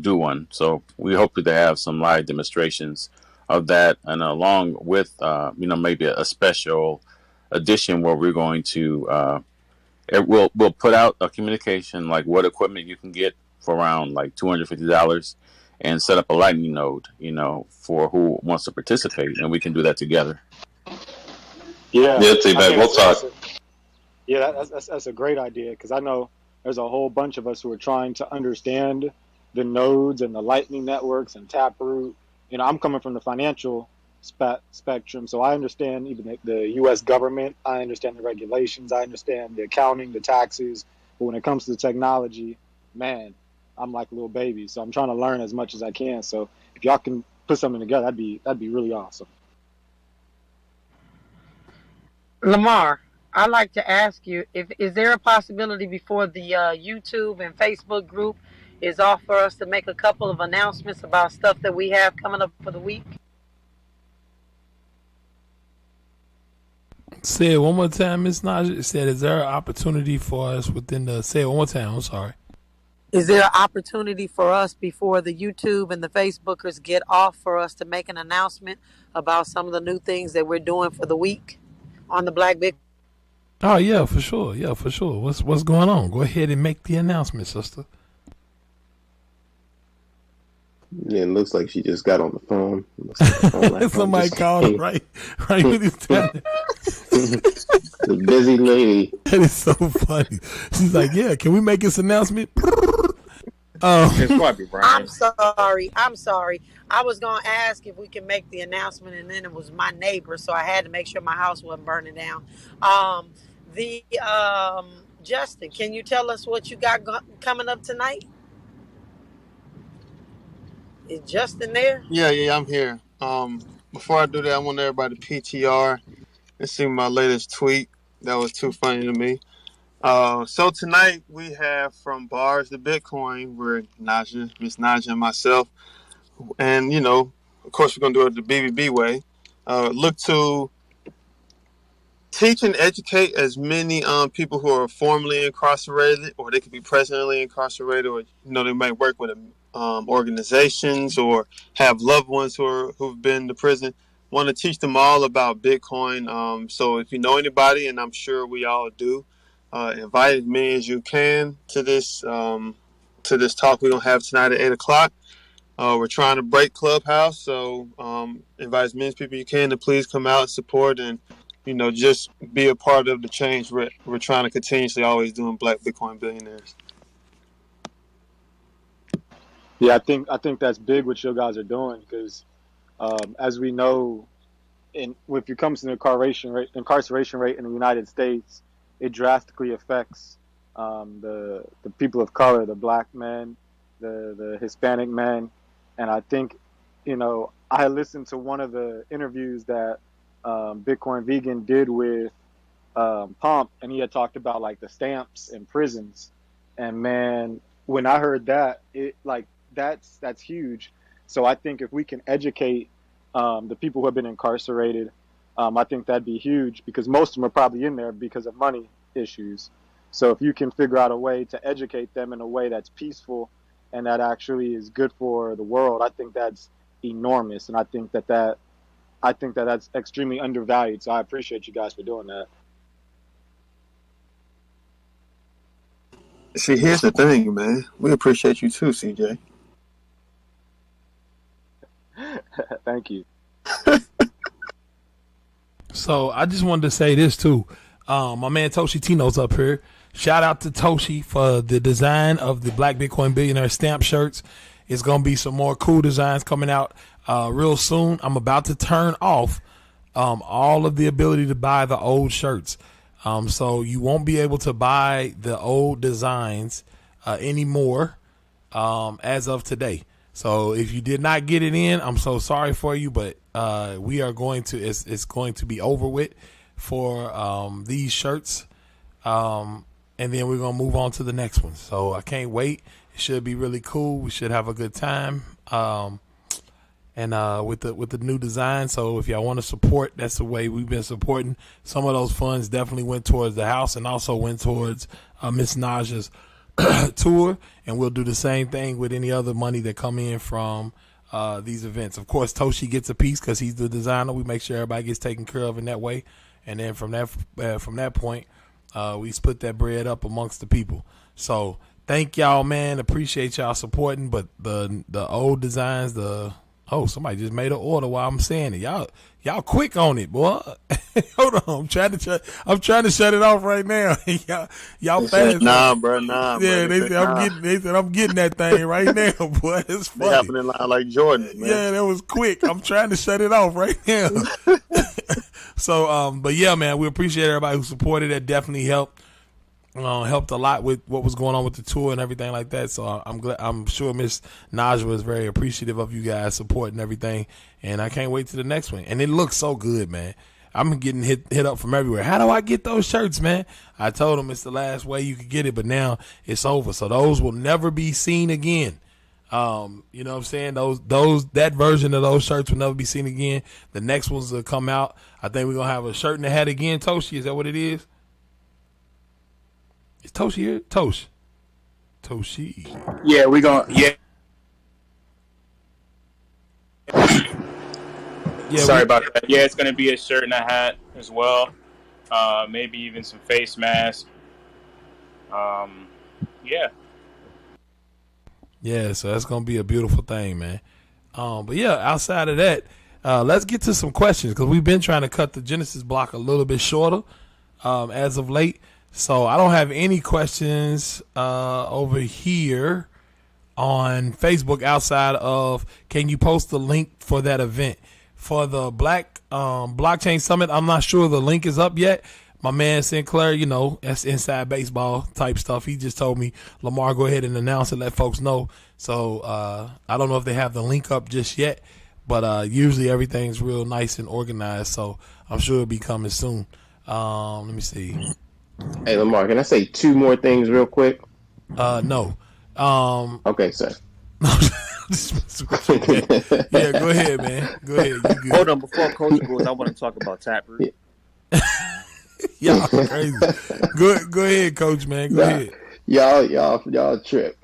do one. So we hope to have some live demonstrations of that, and along with maybe a special edition where we're going to we'll put out a communication like what equipment you can get for around like $250 and set up a lightning node for who wants to participate, and we can do that together. Yeah, T-Bag, we'll talk. Yeah, that's a great idea, because I know there's a whole bunch of us who are trying to understand the nodes and the lightning networks and Taproot. I'm coming from the financial spectrum, so I understand even the U.S. government. I understand the regulations. I understand the accounting, the taxes. But when it comes to the technology, man, I'm like a little baby. So I'm trying to learn as much as I can. So if y'all can put something together, that'd be really awesome. Lamar, I'd like to ask you, is there a possibility before the YouTube and Facebook group is off for us to make a couple of announcements about stuff that we have coming up for the week? Say it one more time, Ms. Naja. It said, is there an opportunity for us within the... Say it one more time, I'm sorry. Is there an opportunity for us before the YouTube and the Facebookers get off for us to make an announcement about some of the new things that we're doing for the week on the Black Big? Oh, yeah, for sure. Yeah, for sure. What's going on? Go ahead and make the announcement, sister. Yeah, it looks like she just got on the phone. Like somebody called her right with his time. The busy lady. That is so funny. She's like, yeah, can we make this announcement? I'm sorry. I was going to ask if we can make the announcement, and then it was my neighbor, so I had to make sure my house wasn't burning down. Justin, can you tell us what you got coming up tonight? Is Justin there? Yeah, I'm here. Before I do that, I want everybody to PTR and see my latest tweet. That was too funny to me. So tonight we have from Bars to Bitcoin. We're Miss Naja and myself. And, of course, we're going to do it the BBB way. Look to teach and educate as many people who are formerly incarcerated, or they could be presently incarcerated, or, they might work with organizations or have loved ones who've been to prison. want to teach them all about Bitcoin. So if you know anybody, and I'm sure we all do, invite as many as you can to this talk we're gonna have tonight at 8 o'clock. We're trying to break Clubhouse, so invite as many people you can to please come out and support, and just be a part of the change we're trying to continuously always do in Black Bitcoin Billionaires. Yeah, I think that's big what you guys are doing because, as we know, if it comes to the incarceration rate in the United States, it drastically affects the people of color, the black men, the Hispanic men, and I think, I listened to one of the interviews that Bitcoin Vegan did with Pomp, and he had talked about like the stamps in prisons, and man, when I heard that, that's huge. So I think if we can educate the people who have been incarcerated, I think that'd be huge because most of them are probably in there because of money issues. So if you can figure out a way to educate them in a way that's peaceful and that actually is good for the world, I think that's enormous. And I think that's extremely undervalued. So I appreciate you guys for doing that. See, here's the thing, man. We appreciate you too, CJ. Thank you. So I just wanted to say this too. My man Toshi Tino's up here. Shout out to Toshi for the design of the Black Bitcoin Billionaire stamp shirts. It's going to be some more cool designs coming out real soon. I'm about to turn off all of the ability to buy the old shirts. So you won't be able to buy the old designs anymore as of today. So if you did not get it in, I'm so sorry for you, but we are going to, it's going to be over with for these shirts. And then we're going to move on to the next one. So I can't wait. It should be really cool. We should have a good time. And with the new design. So if y'all want to support, that's the way we've been supporting. Some of those funds definitely went towards the house and also went towards Miss Naja's tour. And we'll do the same thing with any other money that come in from these events. Of course, Toshi gets a piece because he's the designer. We make sure everybody gets taken care of in that way. And then from that point, we split that bread up amongst the people. So thank y'all, man. Appreciate y'all supporting. But the old designs, somebody just made an order while I'm saying it. Y'all quick on it, boy. Hold on, I'm trying to shut it off right now. y'all fast. Nah, bro. Yeah, they said I'm getting that thing right now, boy. It's funny. They hopping in line like Jordan, man. Yeah, that was quick. I'm trying to shut it off right now. So, but yeah, man, we appreciate everybody who supported. It definitely helped a lot with what was going on with the tour and everything like that. So I'm sure Miss Najwa was very appreciative of you guys supporting everything, and I can't wait to the next one. And it looks so good, man. I'm getting hit up from everywhere. How do I get those shirts, man? I told them it's the last way you could get it, but now it's over. So those will never be seen again. You know what I'm saying? That version of those shirts will never be seen again. The next ones will come out. I think we're gonna have a shirt in the hat again. Toshi, is that what it is? Is Toshi here? Toshi. Yeah, we're gonna Sorry about that. Yeah, it's gonna be a shirt and a hat as well. Maybe even some face masks. Yeah. Yeah, so that's gonna be a beautiful thing, man. But yeah, outside of that, let's get to some questions because we've been trying to cut the Genesis block a little bit shorter as of late. So I don't have any questions over here on Facebook outside of can you post the link for that event for the Black Blockchain Summit? I'm not sure the link is up yet. My man Sinclair, that's inside baseball type stuff. He just told me, Lamar, go ahead and announce it, let folks know. So I don't know if they have the link up just yet, but usually everything's real nice and organized. So I'm sure it'll be coming soon. Let me see. Hey, Lamar, can I say two more things real quick? No. Okay, sir. Yeah, go ahead, man. Go ahead. You good. Hold on, before Coach goes, I want to talk about Taproot. Y'all crazy. Go ahead, Coach, man. Go ahead. Y'all trip.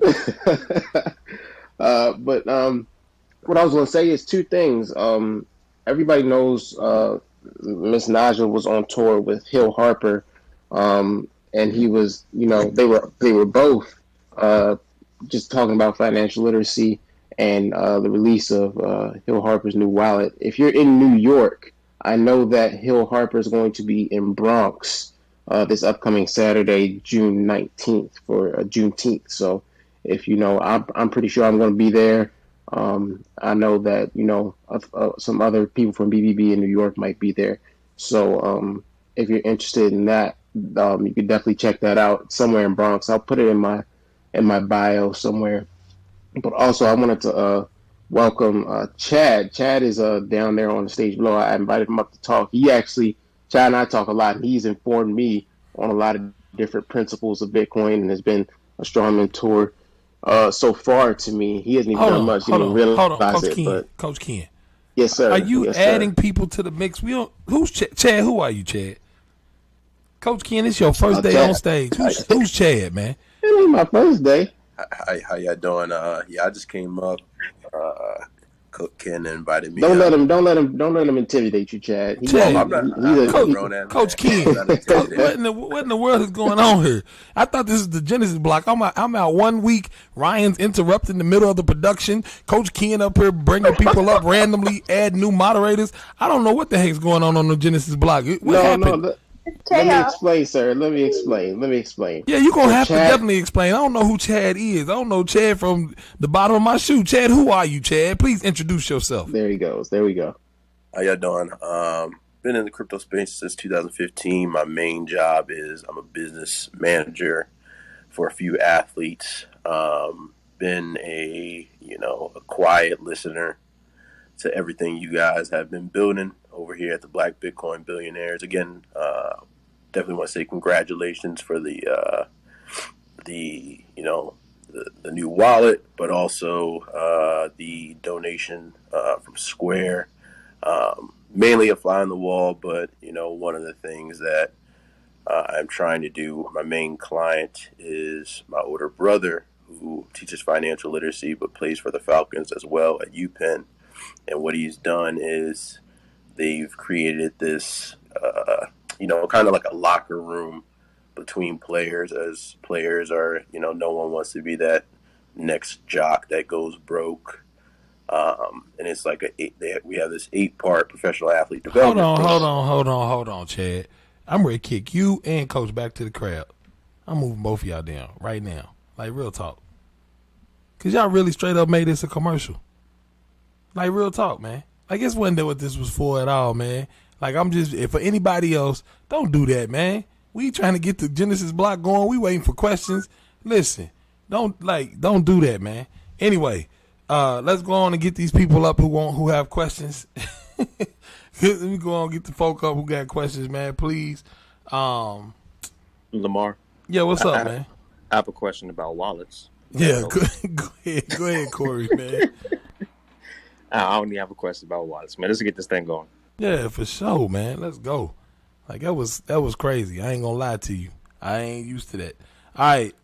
But what I was gonna say is two things. everybody knows Miss Naja was on tour with Hill Harper, and he was, they were both just talking about financial literacy and the release of Hill Harper's new wallet. If you're in New York, I know that Hill Harper is going to be in Bronx this upcoming Saturday, June 19th for Juneteenth. So if you know, I'm pretty sure I'm going to be there. I know that some other people from BBB in New York might be there. So if you're interested in that, you can definitely check that out somewhere in Bronx. I'll put it in my bio somewhere. But also, I wanted to welcome Chad. Chad is down there on the stage below. I invited him up to talk. Chad and I talk a lot, and he's informed me on a lot of different principles of Bitcoin and has been a strong mentor so far to me. He hasn't even done much. He didn't realize it. Coach Ken. Yes, sir. Are you yes, adding sir. people to the mix? Who's Chad? Who are you, Chad? Coach Ken, it's your first day on stage. Who's Chad, man? It ain't my first day. How y'all doing? I just came up. Ken invited me. Don't let him intimidate you, Chad. Coach Ken. What in the world is going on here? I thought this is the Genesis block. I'm out 1 week. Ryan's interrupting the middle of the production. Coach Ken up here bringing people up randomly, add new moderators. I don't know what the heck's going on the Genesis block. What happened? Let me explain, sir. Let me explain. Yeah, you're going to have to definitely explain. I don't know who Chad is. I don't know Chad from the bottom of my shoe. Chad, who are you, Chad? Please introduce yourself. There he goes. There we go. How y'all doing? Been in the crypto space since 2015. My main job is I'm a business manager for a few athletes. Been a quiet listener to everything you guys have been building over here at the Black Bitcoin Billionaires. Again, definitely want to say congratulations for the new wallet, but also the donation from Square. Mainly a fly on the wall, but one of the things that I'm trying to do. My main client is my older brother, who teaches financial literacy but plays for the Falcons as well at UPenn. And what he's done is they've created this, kind of like a locker room between players, as players are, no one wants to be that next jock that goes broke. And it's like we have this 8-part professional athlete development. Hold on, Chad. I'm ready to kick you and Coach back to the crowd. I'm moving both of y'all down right now. Like, real talk. Because y'all really straight up made this a commercial. Like, real talk, man. Like, this wasn't what this was for at all, man. Like, if for anybody else, don't do that, man. We trying to get the Genesis block going. We waiting for questions. Listen, don't do that, man. Anyway, let's go on and get these people up who have questions. Let me go on and get the folk up who got questions, man, please. Lamar. Yeah, what's up, man? I have a question about wallets. Yeah, go ahead, Corey, man. I only have a question about wallets, man. Let's get this thing going. Yeah, for sure, man. Let's go. Like, that was crazy. I ain't gonna lie to you. I ain't used to that. All right.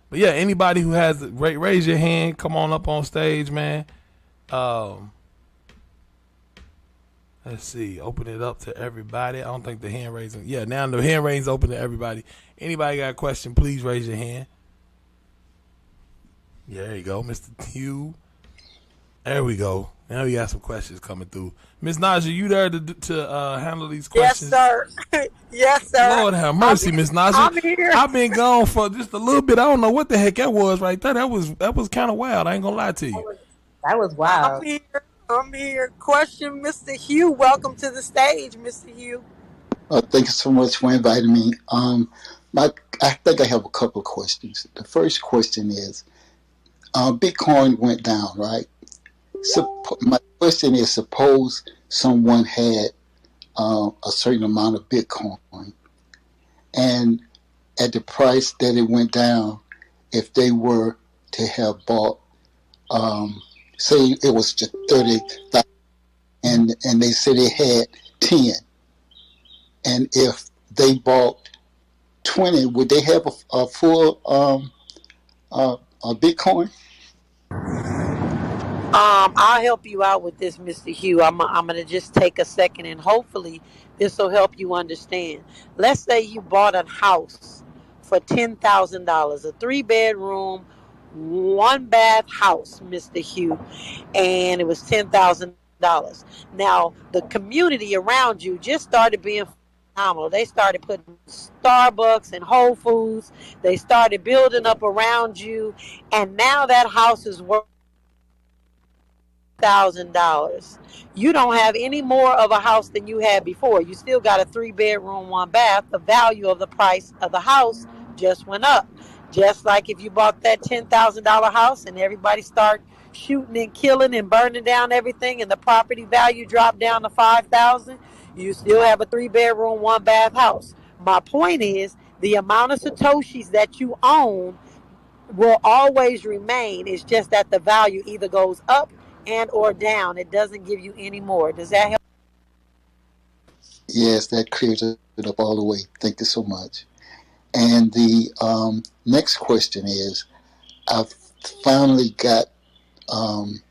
But yeah, anybody who has raise your hand. Come on up on stage, man. Let's see. Open it up to everybody. I don't think the hand raising. Yeah, now the hand raising's open to everybody. Anybody got a question? Please raise your hand. Yeah, there you go, Mr. Hugh. There we go. Now we got some questions coming through. Miss Naja, you there to handle these questions? Yes, sir. Yes, sir. Lord have mercy, Miss Naja. I'm here. I've been gone for just a little bit. I don't know what the heck that was right there. That was kind of wild. I ain't gonna lie to you. That was wild. I'm here. Question, Mr. Hugh. Welcome to the stage, Mr. Hugh. Thank you so much for inviting me. I think I have a couple of questions. The first question is, Bitcoin went down, right? So my question is, suppose someone had a certain amount of Bitcoin, and at the price that it went down, if they were to have bought, say it was just 30,000, and they said they had 10, and if they bought 20, would they have a full Bitcoin? I'll help you out with this, Mr. Hugh. I'm going to just take a second and hopefully this will help you understand. Let's say you bought a house for $10,000, a 3 bedroom, 1 bath house, Mr. Hugh, and it was $10,000. Now, the community around you just started being phenomenal. They started putting Starbucks and Whole Foods, they started building up around you, and now that house is worth $1,000. You don't have any more of a house than you had before. You still got a 3 bedroom, 1 bath. The value of the price of the house just went up. Just like if you bought that $10,000 house and everybody start shooting and killing and burning down everything, and the property value dropped down to 5,000. You still have a 3 bedroom, 1 bath house. My point is the amount of satoshis that you own will always remain. It's just that the value either goes up and or down. It doesn't give you any more. Does that help? Yes, that clears it up all the way. Thank you so much. And the next question is, I've finally got, um,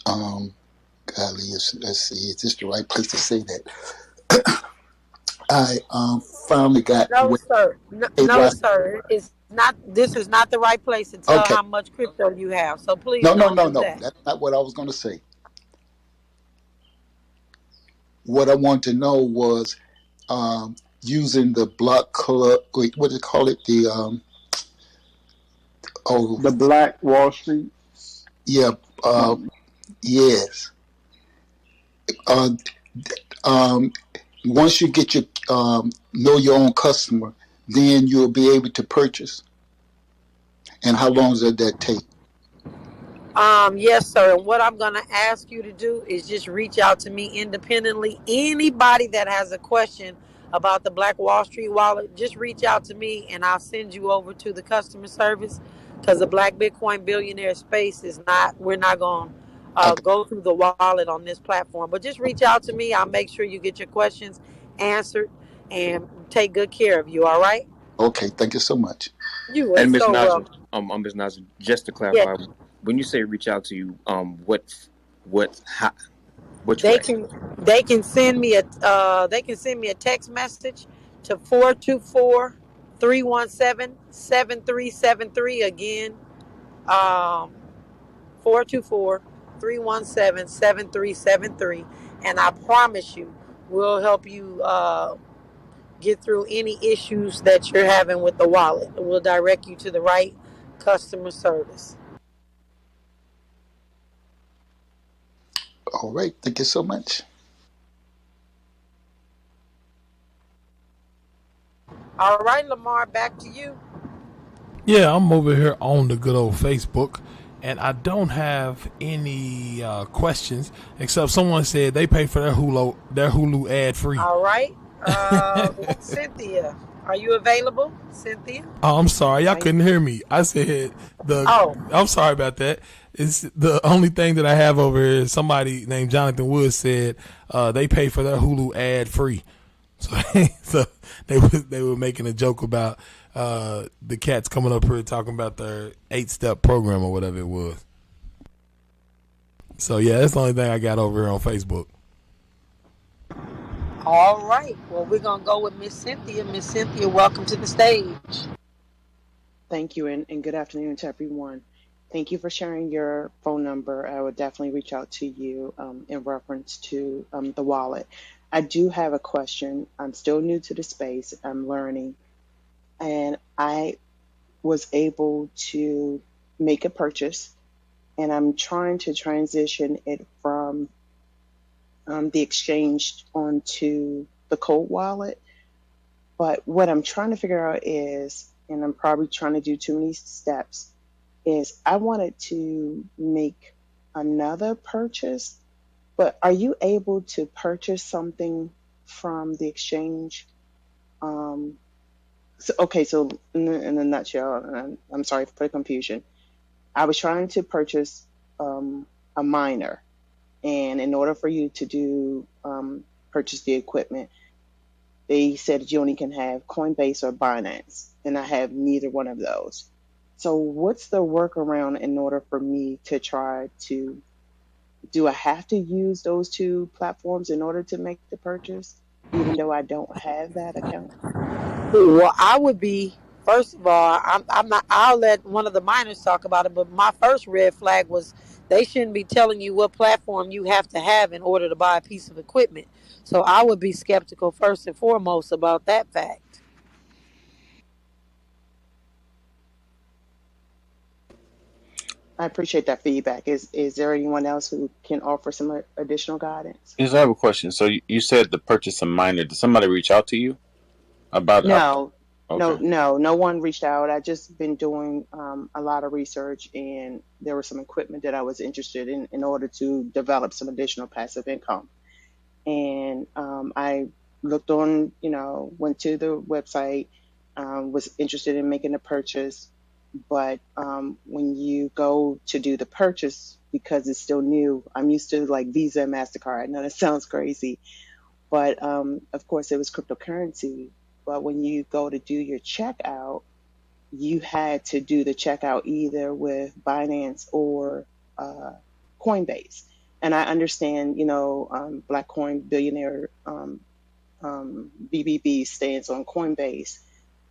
golly, let's see, is this the right place to say that? I finally got No, sir. No, a no, right. sir. It's not. This is not the right place to tell Okay, how much crypto you have. So please no, no, don't no, do no. that. That's not what I was going to say. What I wanted to know was using the block color. Wait, what do you call it? The oh The Black Wall Street. yeah, Um, yes. Uh, um, Once you get your know your own customer, then you'll be able to purchase. And how long does that take? Yes, sir. And what I'm going to ask you to do is just reach out to me independently. Anybody that has a question about the Black Wall Street wallet, just reach out to me and I'll send you over to the customer service, because the Black Bitcoin billionaire space is not, we're not going to Okay, go through the wallet on this platform. But just reach out to me. I'll make sure you get your questions answered and take good care of you. All right? okay. Thank you so much. You are And Miss so Naja, welcome. Miss Naja, just to Yeah. clarify, when you say reach out to you, how, which They way? can they can send me a text message to 424-317-7373. Again, um 424-317-7373, and I promise you we'll help you get through any issues that you're having with the wallet. We'll direct you to the right customer service. All right. Thank you so much. All right, Lamar, back to you. Yeah, I'm over here on the good old Facebook, and I don't have any questions except someone said they pay for their Hulu ad free. All right. Cynthia, are you available? Cynthia? Oh, I'm sorry, y'all Are you- couldn't hear me. I said the. Oh, I'm sorry about that. It's the only thing that I have over here is somebody named Jonathan Woods said they pay for their Hulu ad free. So, so they were making a joke about the cats coming up here talking about their 8-step program or whatever it was. So yeah, that's the only thing I got over here on Facebook. all right. Well, we're going to go with Miss Cynthia. Miss Cynthia, welcome to the stage. Thank you, and good afternoon to everyone. Thank you for sharing your phone number. I would definitely reach out to you in reference to the wallet. I do have a question. I'm still new to the space. I'm learning, and I was able to make a purchase, and I'm trying to transition it from the exchange onto the cold wallet. But what I'm trying to figure out is, and I'm probably trying to do too many steps, is I wanted to make another purchase, but are you able to purchase something from the exchange? Um, so in a nutshell, and I'm sorry for the confusion. I was trying to purchase a miner, and in order for you to do purchase the equipment, they said that you only can have Coinbase or Binance, and I have neither one of those. So what's the workaround in order for me to try to, do I have to use those two platforms in order to make the purchase, even though I don't have that account? Well, I would be, first of all, I'm not, I'll let one of the minors talk about it, but my first red flag was they shouldn't be telling you what platform you have to have in order to buy a piece of equipment. So I would be skeptical first and foremost about that fact. I appreciate that feedback. Is there anyone else who can offer some additional guidance? Yes, I have a question. So you said to purchase a miner. Did somebody reach out to you about? No, Okay. no one reached out. I just been doing a lot of research, and there was some equipment that I was interested in order to develop some additional passive income. And I looked on, went to the website, was interested in making a purchase, but when you go to do the purchase, because it's still new, I'm used to like Visa and MasterCard. I know that sounds crazy, but of course it was cryptocurrency. But when you go to do your checkout, you had to do the checkout either with Binance or Coinbase. And I understand, Black Coin Billionaire BBB stands on Coinbase.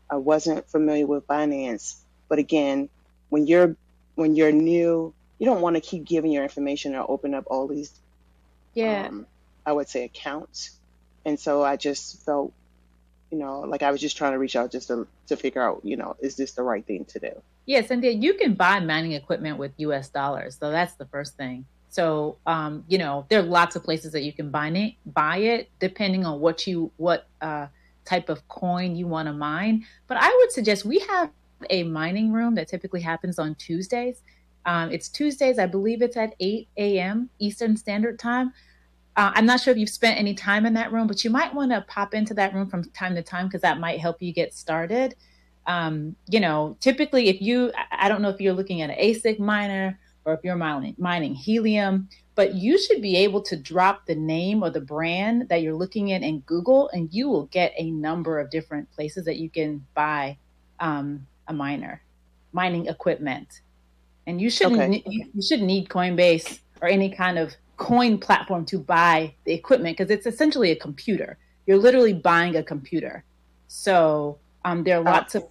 I wasn't familiar with Binance, but again, when you're new, you don't want to keep giving your information or open up all these, Yeah. I would say, accounts. And so I just felt, like I was just trying to reach out just to figure out, is this the right thing to do? Yes, and then you can buy mining equipment with US dollars. So that's the first thing. So, there are lots of places that you can buy it depending on what type of coin you want to mine. But I would suggest we have a mining room that typically happens on Tuesdays. It's Tuesdays, I believe it's at 8 a.m. Eastern Standard Time. I'm not sure if you've spent any time in that room, but you might want to pop into that room from time to time because that might help you get started. Typically I don't know if you're looking at an ASIC miner or if you're mining helium, but you should be able to drop the name or the brand that you're looking at in Google, and you will get a number of different places that you can buy a mining equipment. And you shouldn't Okay. you shouldn't need Coinbase or any kind of coin platform to buy the equipment because it's essentially a computer. You're literally buying a computer. So there are lots of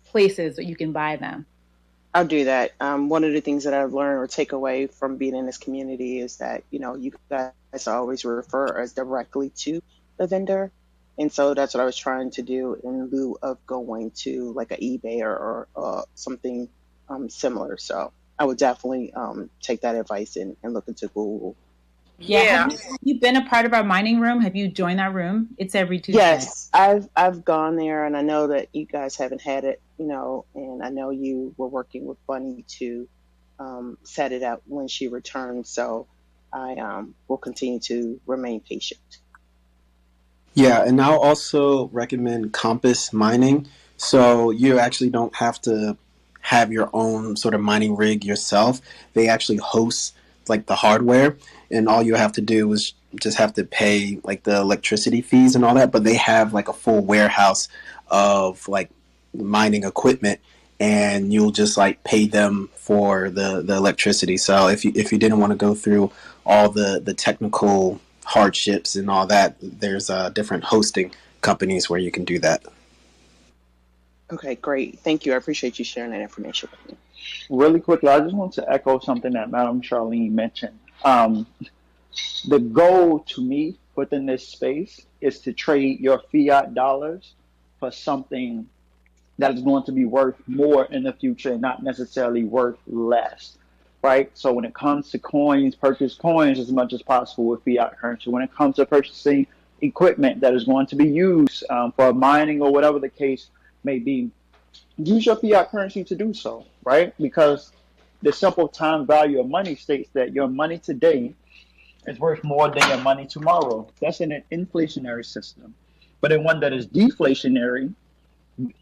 places that you can buy them. I'll do that. One of the things that I've learned or take away from being in this community is that, you guys always refer us directly to the vendor. And so that's what I was trying to do in lieu of going to like an eBay or something similar. So I would definitely take that advice and look into Google. Yeah. Have you been a part of our mining room? Have you joined our room? It's every Tuesday. Yes, I've gone there, and I know that you guys haven't had it, and I know you were working with Bunny to set it up when she returns. So I will continue to remain patient. Yeah, and I'll also recommend Compass Mining. So you actually don't have to have your own sort of mining rig yourself. They actually host like the hardware, and all you have to do is just have to pay like the electricity fees and all that. But they have like a full warehouse of like mining equipment, and you'll just like pay them for the electricity. So if you didn't want to go through all the technical hardships and all that, there's different hosting companies where you can do that. Okay, great. Thank you. I appreciate you sharing that information with me. Really quickly, I just want to echo something that Madam Charlene mentioned. The goal to me within this space is to trade your fiat dollars for something that is going to be worth more in the future and not necessarily worth less, right? So when it comes to coins, purchase coins as much as possible with fiat currency. When it comes to purchasing equipment that is going to be used for mining or whatever the case may be, use your fiat currency to do so, right? Because the simple time value of money states that your money today is worth more than your money tomorrow. That's in an inflationary system. But in one that is deflationary,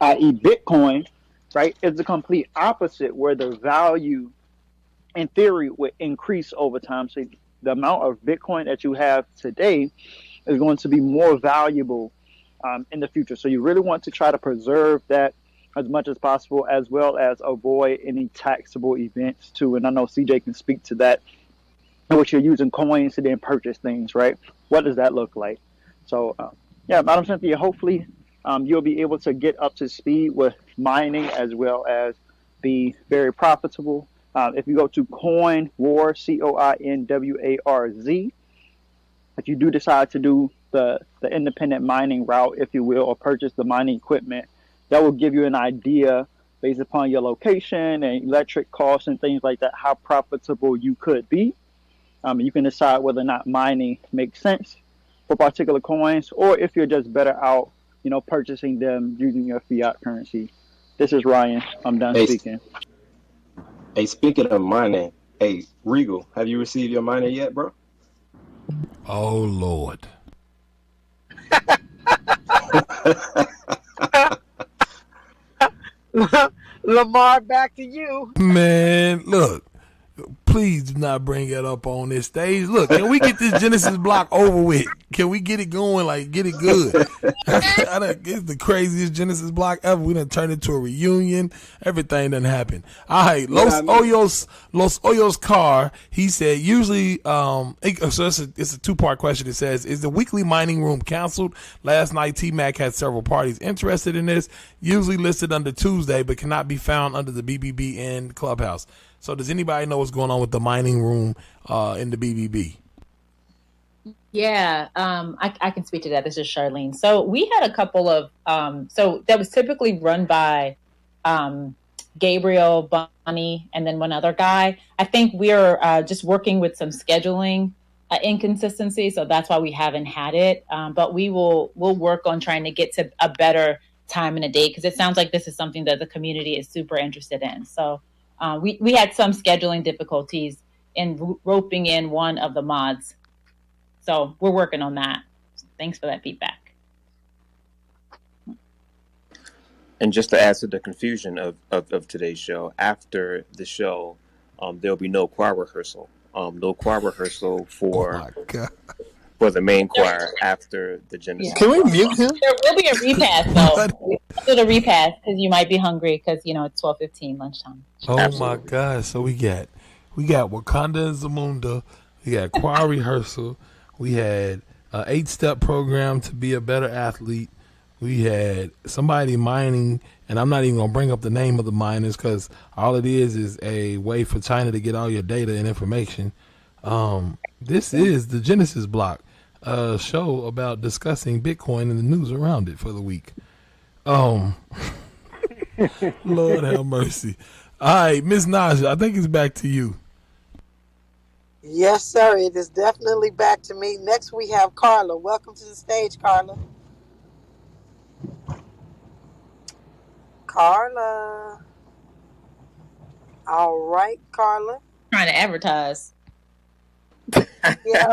i.e. Bitcoin, right, is the complete opposite, where the value in theory would increase over time. So the amount of Bitcoin that you have today is going to be more valuable in the future. So you really want to try to preserve that as much as possible, as well as avoid any taxable events too. And I know CJ can speak to that, in which you're using coins to then purchase things, right? What does that look like? So, yeah, Madam Cynthia, hopefully you'll be able to get up to speed with mining as well as be very profitable. If you go to CoinWarz, CoinWarz, if you do decide to do the independent mining route, if you will, or purchase the mining equipment, that will give you an idea based upon your location and electric costs and things like that, how profitable you could be. You can decide whether or not mining makes sense for particular coins, or if you're just better out, purchasing them using your fiat currency. This is Ryan. I'm done speaking. Hey, speaking of mining, hey, Regal, have you received your miner yet, bro? Oh, Lord. Lamar, back to you. Man, look. Please do not bring it up on this stage. Look, can we get this Genesis block over with? Can we get it going? Like, get it good? It's the craziest Genesis block ever. We done turned into a reunion. Everything done happened. All right, Los Hoyos Car. He said usually. So it's a two-part question. It says, is the weekly mining room canceled? Last night, T-Mac had several parties interested in this. Usually listed under Tuesday, but cannot be found under the BBB and Clubhouse. So does anybody know what's going on with the mining room in the BBB? Yeah, I can speak to that. This is Charlene. So we had a couple of, so that was typically run by Gabriel, Bunny, and then one other guy. I think we're just working with some scheduling inconsistency, so that's why we haven't had it. But we'll work on trying to get to a better time and a date, because it sounds like this is something that the community is super interested in. So we had some scheduling difficulties in roping in one of the mods. So we're working on that. Thanks for that feedback. And just to add to the confusion of today's show, after the show, there'll be no choir rehearsal. No choir rehearsal for the main choir after the Genesis. Can we mute him? There will be a repass, though. We'll do the repass because you might be hungry because, it's 12:15 lunchtime. Oh, absolutely. My God. So we got Wakanda and Zamunda. We got choir rehearsal. We had an 8-step program to be a better athlete. We had somebody mining, and I'm not even going to bring up the name of the miners because all it is a way for China to get all your data and information. This is the Genesis Block, a show about discussing Bitcoin and the news around it for the week. Lord have mercy. All right, Miss Naja, I think it's back to you. Yes, sir. It is definitely back to me. Next, we have Carla. Welcome to the stage, Carla. Carla. All right, Carla. Trying to advertise. Yeah.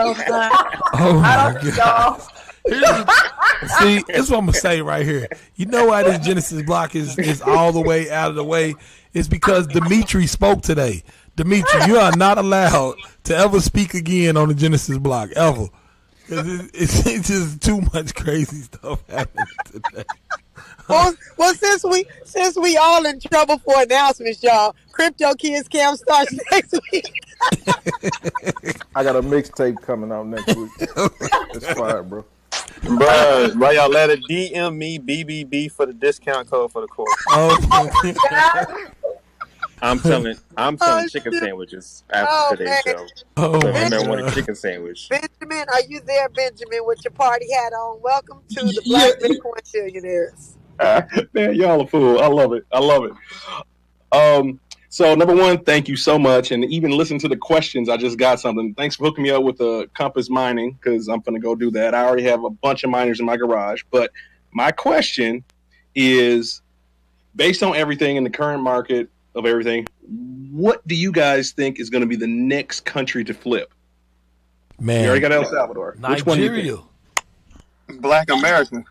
Oh my God. See, that's what I'm gonna say right here. You know why this Genesis block is all the way out of the way? It's because Dimitri spoke today. Dimitri, you are not allowed to ever speak again on the Genesis block, ever. Because it's just too much crazy stuff happening today. Well, since we all in trouble for announcements, y'all, Crypto Kids Camp starts next week. I got a mixtape coming out next week. It's fire, bro. Bro, y'all let it DM me BBB for the discount code for the course. Oh, I'm selling chicken sandwiches after today's show. Oh, so if you want a chicken sandwich. Benjamin, are you there, Benjamin, with your party hat on? Welcome to the Black Bitcoin Billionaires. Man, y'all are fool. I love it. So number one, thank you so much. And even listen to the questions. I just got something. Thanks for hooking me up with the Compass Mining, because I'm going to go do that. I already have a bunch of miners in my garage. But my question is, based on everything in the current market of everything, what do you guys think is going to be the next country to flip? Man, you already got El Salvador. Nigeria. Which one do you think? Black America.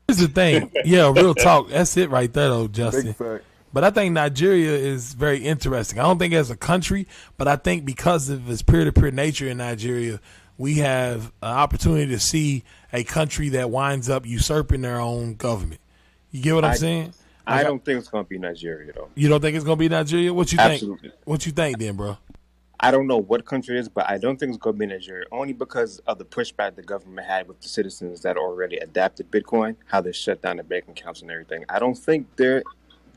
Here's the thing. Yeah, real talk. That's it right there, though, Justin. Big fact. But I think Nigeria is very interesting. I don't think as a country, but I think because of its peer-to-peer nature in Nigeria, we have an opportunity to see a country that winds up usurping their own government. You get what I'm saying? I don't think it's going to be Nigeria, though. You don't think it's going to be Nigeria? What you think? Absolutely. What you think then, bro? I don't know what country it is, but I don't think it's going to be Nigeria, only because of the pushback the government had with the citizens that already adapted Bitcoin, how they shut down the bank accounts and everything. I don't think they're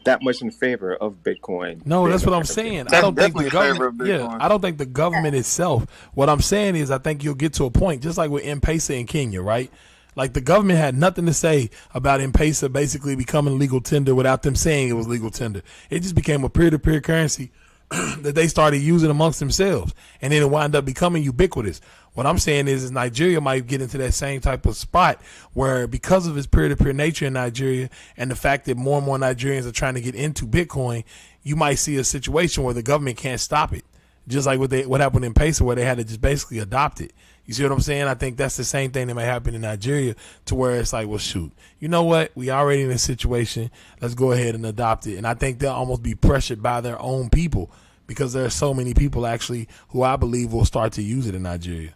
that much in favor of Bitcoin. No, that's what I'm saying. I don't think the government. Yeah, I don't think the government itself. What I'm saying is, I think you'll get to a point, just like with M-Pesa in Kenya, right? Like the government had nothing to say about M-Pesa basically becoming legal tender without them saying it was legal tender. It just became a peer-to-peer currency that they started using amongst themselves, and then it wound up becoming ubiquitous. What I'm saying is Nigeria might get into that same type of spot where, because of its peer-to-peer nature in Nigeria and the fact that more and more Nigerians are trying to get into Bitcoin, you might see a situation where the government can't stop it. Just like what happened in M-Pesa, where they had to just basically adopt it. You see what I'm saying? I think that's the same thing that may happen in Nigeria, to where it's like, well, shoot, you know what? We already in this situation. Let's go ahead and adopt it. And I think they'll almost be pressured by their own people, because there are so many people actually who I believe will start to use it in Nigeria.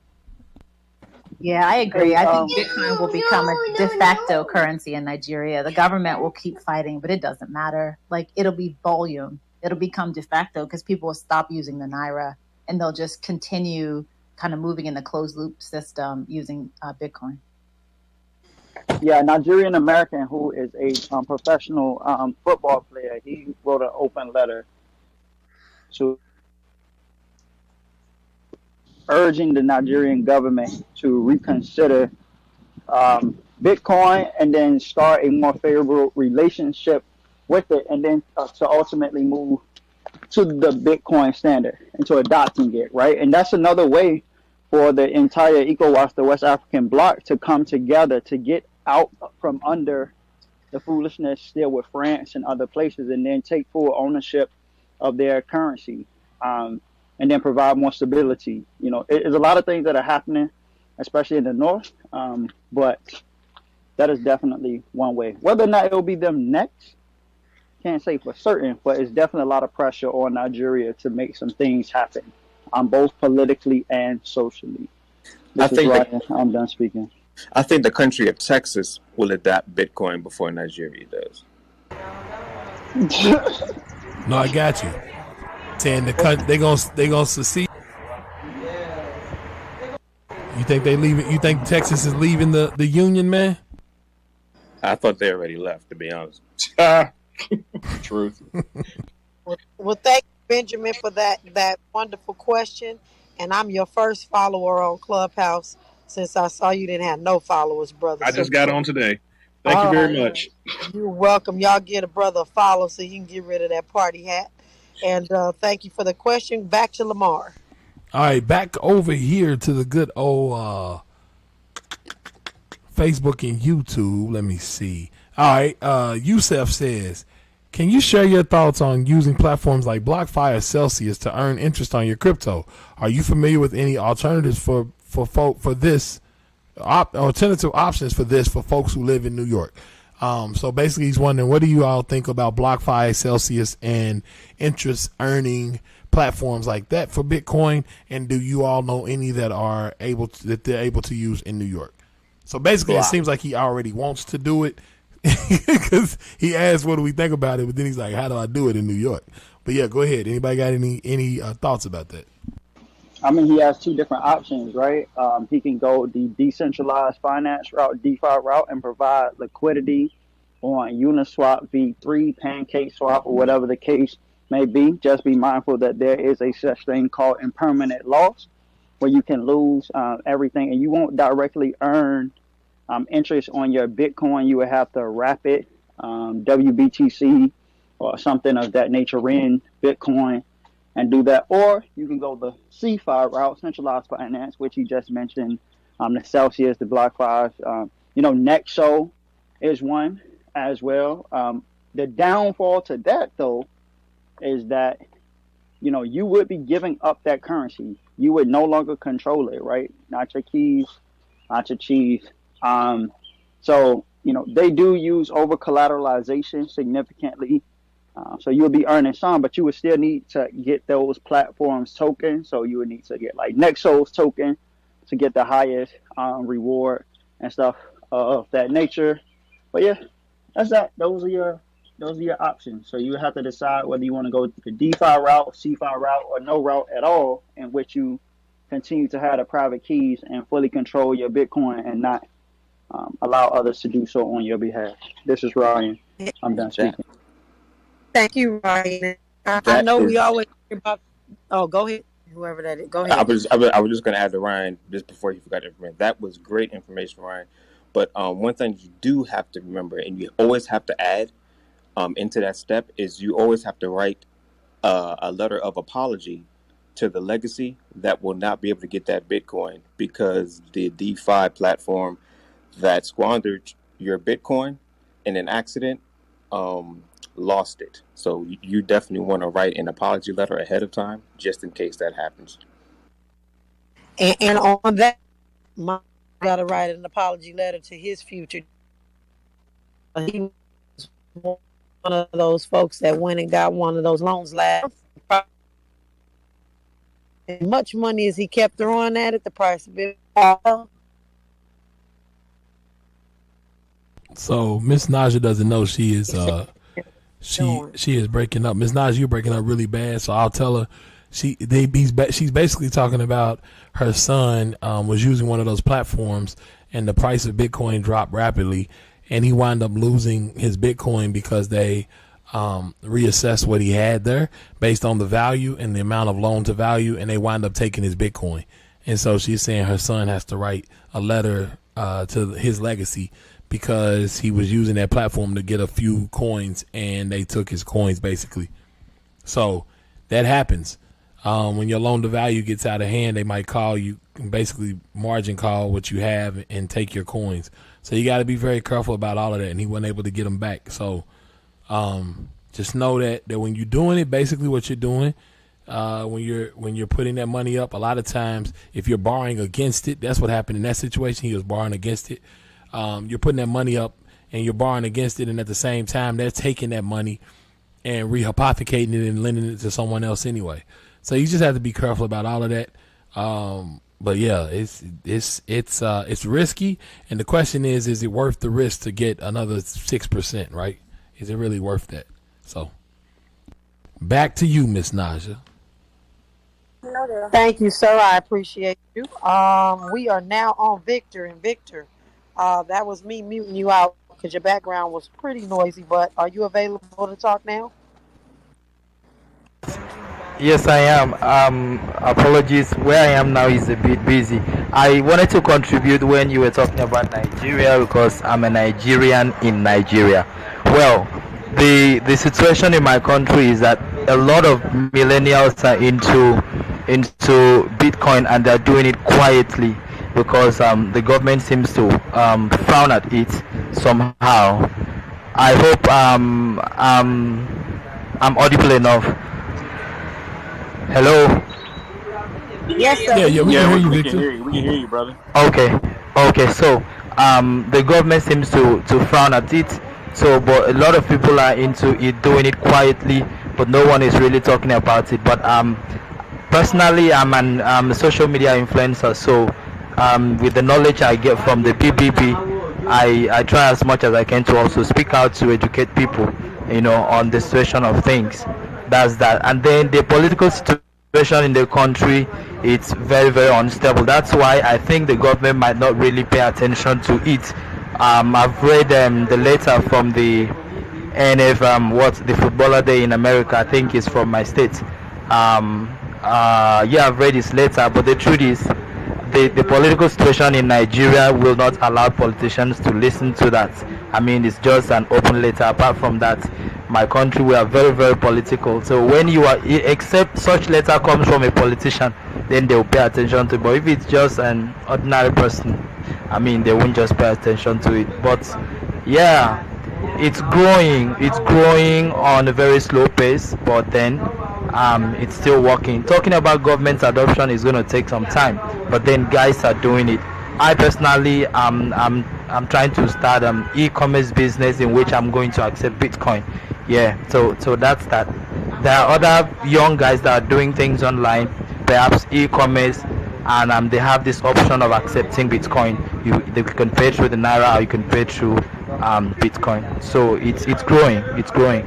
Yeah, I agree. I think Bitcoin will become a de facto currency in Nigeria. The government will keep fighting, but it doesn't matter. Like, it'll be volume. It'll become de facto because people will stop using the Naira, and they'll just continue kind of moving in the closed loop system using Bitcoin. Yeah, a Nigerian American who is a professional football player, he wrote an open letter to urging the Nigerian government to reconsider Bitcoin and then start a more favorable relationship with it, and then to ultimately move to the Bitcoin standard and to adopting it, right? And that's another way for the entire ECOWAS, the West African bloc, to come together to get out from under the foolishness still with France and other places, and then take full ownership of their currency, and then provide more stability. You know, there's a lot of things that are happening, especially in the north, but that is definitely one way. Whether or not it will be them next, can't say for certain, but it's definitely a lot of pressure on Nigeria to make some things happen, both politically and socially. I'm done speaking. I think the country of Texas will adapt Bitcoin before Nigeria does. No, I got you. Saying they gonna secede. You think they leave it? You think Texas is leaving the union, man? I thought they already left, to be honest. Truth. Well, thank you, Benjamin, for that wonderful question. And I'm your first follower on Clubhouse, since I saw you didn't have no followers, brother. I just got on today. Thank you very much. You're welcome. Y'all get a brother a follow so you can get rid of that party hat. And thank you for the question. Back to Lamar. All right, back over here to the good old Facebook and YouTube. Let me see. All right, Yusef says, can you share your thoughts on using platforms like BlockFi or Celsius to earn interest on your crypto? Are you familiar with any alternatives for this? Alternative options for this for folks who live in New York. So basically, he's wondering, what do you all think about BlockFi, Celsius, and interest earning platforms like that for Bitcoin? And do you all know any that are they're able to use in New York? So basically, It seems like he already wants to do it, because he asked, what do we think about it? But then he's like, how do I do it in New York? But yeah, go ahead. Anybody got any thoughts about that? I mean, he has two different options, right? He can go the decentralized finance route, DeFi route, and provide liquidity on Uniswap, V3, PancakeSwap, or whatever the case may be. Just be mindful that there is a such thing called impermanent loss, where you can lose everything, and you won't directly earn interest on your Bitcoin. You would have to wrap it, WBTC or something of that nature in Bitcoin, and do that. Or you can go the CFI route, centralized finance, which you just mentioned, the Celsius, the BlockFi, Nexo is one as well. The downfall to that, though, is that, you would be giving up that currency. You would no longer control it, right? Not your keys, not your cheese. So, they do use over collateralization significantly. So you would be earning some, but you would still need to get those platforms tokens. So you would need to get like Nexo's token to get the highest those are Those are your options. So you have to decide whether you want to go the DeFi route, CeFi route, or no route at all, in which you continue to have the private keys and fully control your Bitcoin and not allow others to do so on your behalf. This is Ryan. I'm done speaking. Thank you, Ryan. I That know we is. always hear about. Oh, go ahead. Whoever that is, go ahead. I was just going to add to Ryan just before you forgot information. That was great information, Ryan. But one thing you do have to remember, and you always have to add into that step, is you always have to write a letter of apology to the legacy that will not be able to get that Bitcoin, because the DeFi platform that squandered your Bitcoin in an accident lost it. So you definitely want to write an apology letter ahead of time, just in case that happens. And on that, my got to write an apology letter to his future. He was one of those folks that went and got one of those loans last. As much money as he kept throwing at it, the price of it. So Miss Naja doesn't know she is she is breaking up. Miss Naja, you're breaking up really bad. So I'll tell her she's basically talking about her son was using one of those platforms, and the price of Bitcoin dropped rapidly, and he wound up losing his Bitcoin because they reassessed what he had there based on the value and the amount of loan to value, and they wind up taking his Bitcoin. And so she's saying her son has to write a letter to his legacy because he was using that platform to get a few coins, and they took his coins basically. So that happens. When your loan to value gets out of hand, they might call you, basically margin call what you have and take your coins. So you got to be very careful about all of that, and he wasn't able to get them back. So just know that when you're doing it, basically what you're doing, when you're putting that money up, a lot of times if you're borrowing against it, that's what happened in that situation. He was borrowing against it. You're putting that money up and you're borrowing against it, and at the same time they're taking that money and rehypothecating it and lending it to someone else anyway. So you just have to be careful about all of that. But yeah, it's risky, and the question is it worth the risk to get another 6%, right? Is it really worth that? So back to you, Miss Naja. Thank you, sir. I appreciate you. We are now on Victor, and Victor, that was me muting you out because your background was pretty noisy, but are you available to talk now? Yes, I am. Apologies. Where I am now is a bit busy. I wanted to contribute when you were talking about Nigeria because I'm a Nigerian in Nigeria. Well, the situation in my country is that a lot of millennials are into Bitcoin, and they're doing it quietly because the government seems to frown at it somehow. I hope I'm audible enough. Hello. Yes, sir. Yeah, we can hear you, Victor. We can hear you, brother. Okay. So the government seems to frown at it. So, but a lot of people are into it, doing it quietly, but no one is really talking about it. But personally, I'm a social media influencer. So with the knowledge I get from the BBB, I try as much as I can to also speak out to educate people, on the situation of things. That's that. And then the political situation in the country, it's very, very unstable. That's why I think the government might not really pay attention to it. I've read the letter from the NF, the footballer day in America, I think is from my state. I've read his letter, but the truth is, the political situation in Nigeria will not allow politicians to listen to that. I mean, it's just an open letter. Apart from that, my country, we are very, very political. So when except such letter comes from a politician, then they will pay attention to it. But if it's just an ordinary person, I mean, they won't just pay attention to it. But yeah, it's growing on a very slow pace, but then it's still working. Talking about government adoption is going to take some time, but then guys are doing it. I personally, I'm trying to start an e-commerce business in which I'm going to accept Bitcoin. Yeah, so that's that. There are other young guys that are doing things online, perhaps e-commerce, and they have this option of accepting Bitcoin. You can pay through the Naira, or you can pay through Bitcoin. So it's growing. It's growing.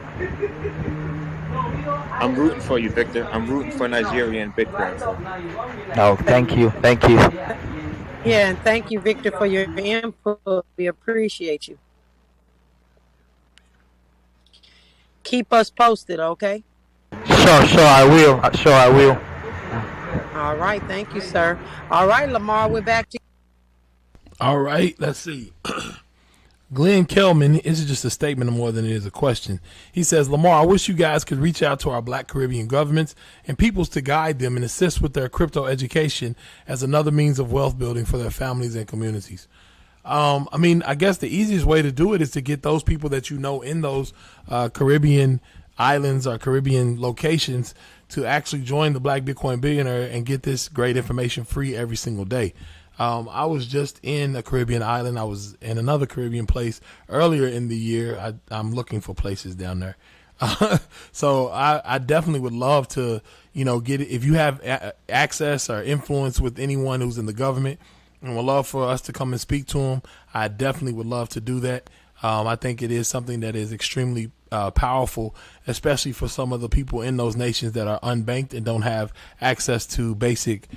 I'm rooting for you, Victor. I'm rooting for Nigeria and Bitcoin. So. No, thank you. Yeah, and thank you, Victor, for your input. We appreciate you. Keep us posted, okay? Sure, I will. All right, thank you, sir. All right, Lamar, we're back to you. All right, let's see. Glenn Kelman, this is just a statement more than it is a question. He says, Lamar, I wish you guys could reach out to our Black Caribbean governments and peoples to guide them and assist with their crypto education as another means of wealth building for their families and communities. I mean, I guess the easiest way to do it is to get those people that you know in those Caribbean islands or Caribbean locations to actually join the Black Bitcoin Billionaire and get this great information free every single day. I was just in a Caribbean island. I was in another Caribbean place earlier in the year. I'm looking for places down there. So I definitely would love to, get it. If you have access or influence with anyone who's in the government and would love for us to come and speak to them, I definitely would love to do that. I think it is something that is extremely powerful, especially for some of the people in those nations that are unbanked and don't have access to basic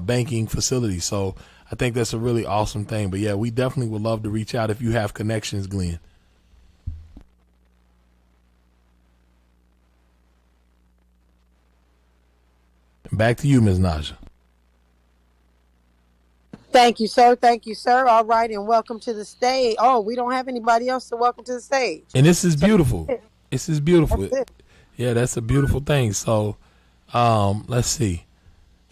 banking facilities. So I think that's a really awesome thing. But yeah, we definitely would love to reach out if you have connections, Glenn. Back to you, Ms. Naja. Thank you, sir. Thank you, sir. All right, and welcome to the stage. Oh, we don't have anybody else to welcome to the stage. And this is beautiful. This is beautiful. Yeah, that's a beautiful thing. So let's see.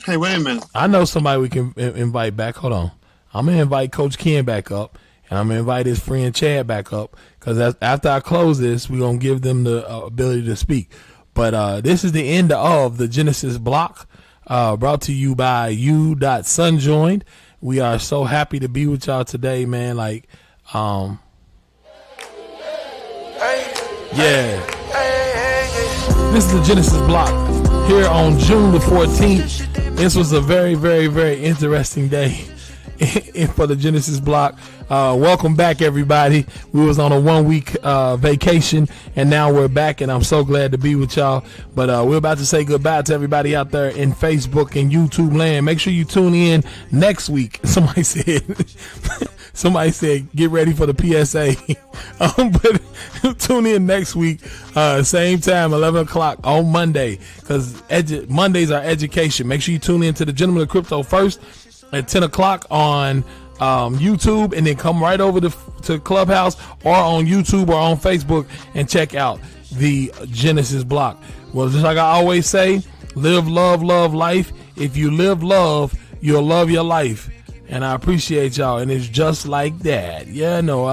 Hey, wait a minute. I know somebody we can invite back. Hold on. I'm going to invite Coach Ken back up, and I'm going to invite his friend Chad back up, because after I close this, we're going to give them the ability to speak. But this is the end of the Genesis block, brought to you by U.Sunjoined. We are so happy to be with y'all today, man. Yeah. This is the Genesis block here on June the 14th. This was a very, very, very interesting day for the Genesis block. Welcome back, everybody. We was on a 1 week vacation, and now we're back, and I'm so glad to be with y'all. But we're about to say goodbye to everybody out there in Facebook and YouTube land. Make sure you tune in next week. Somebody said get ready for the PSA. But tune in next week, same time, 11 o'clock on Monday, because Mondays are education. Make sure you tune in to the Gentleman of Crypto first at 10 o'clock on YouTube, and then come right over to Clubhouse or on YouTube or on Facebook and check out the Genesis block. Well, just like I always say, live, love, life. If you live love, you'll love your life. And I appreciate y'all. And it's just like that. Yeah, no,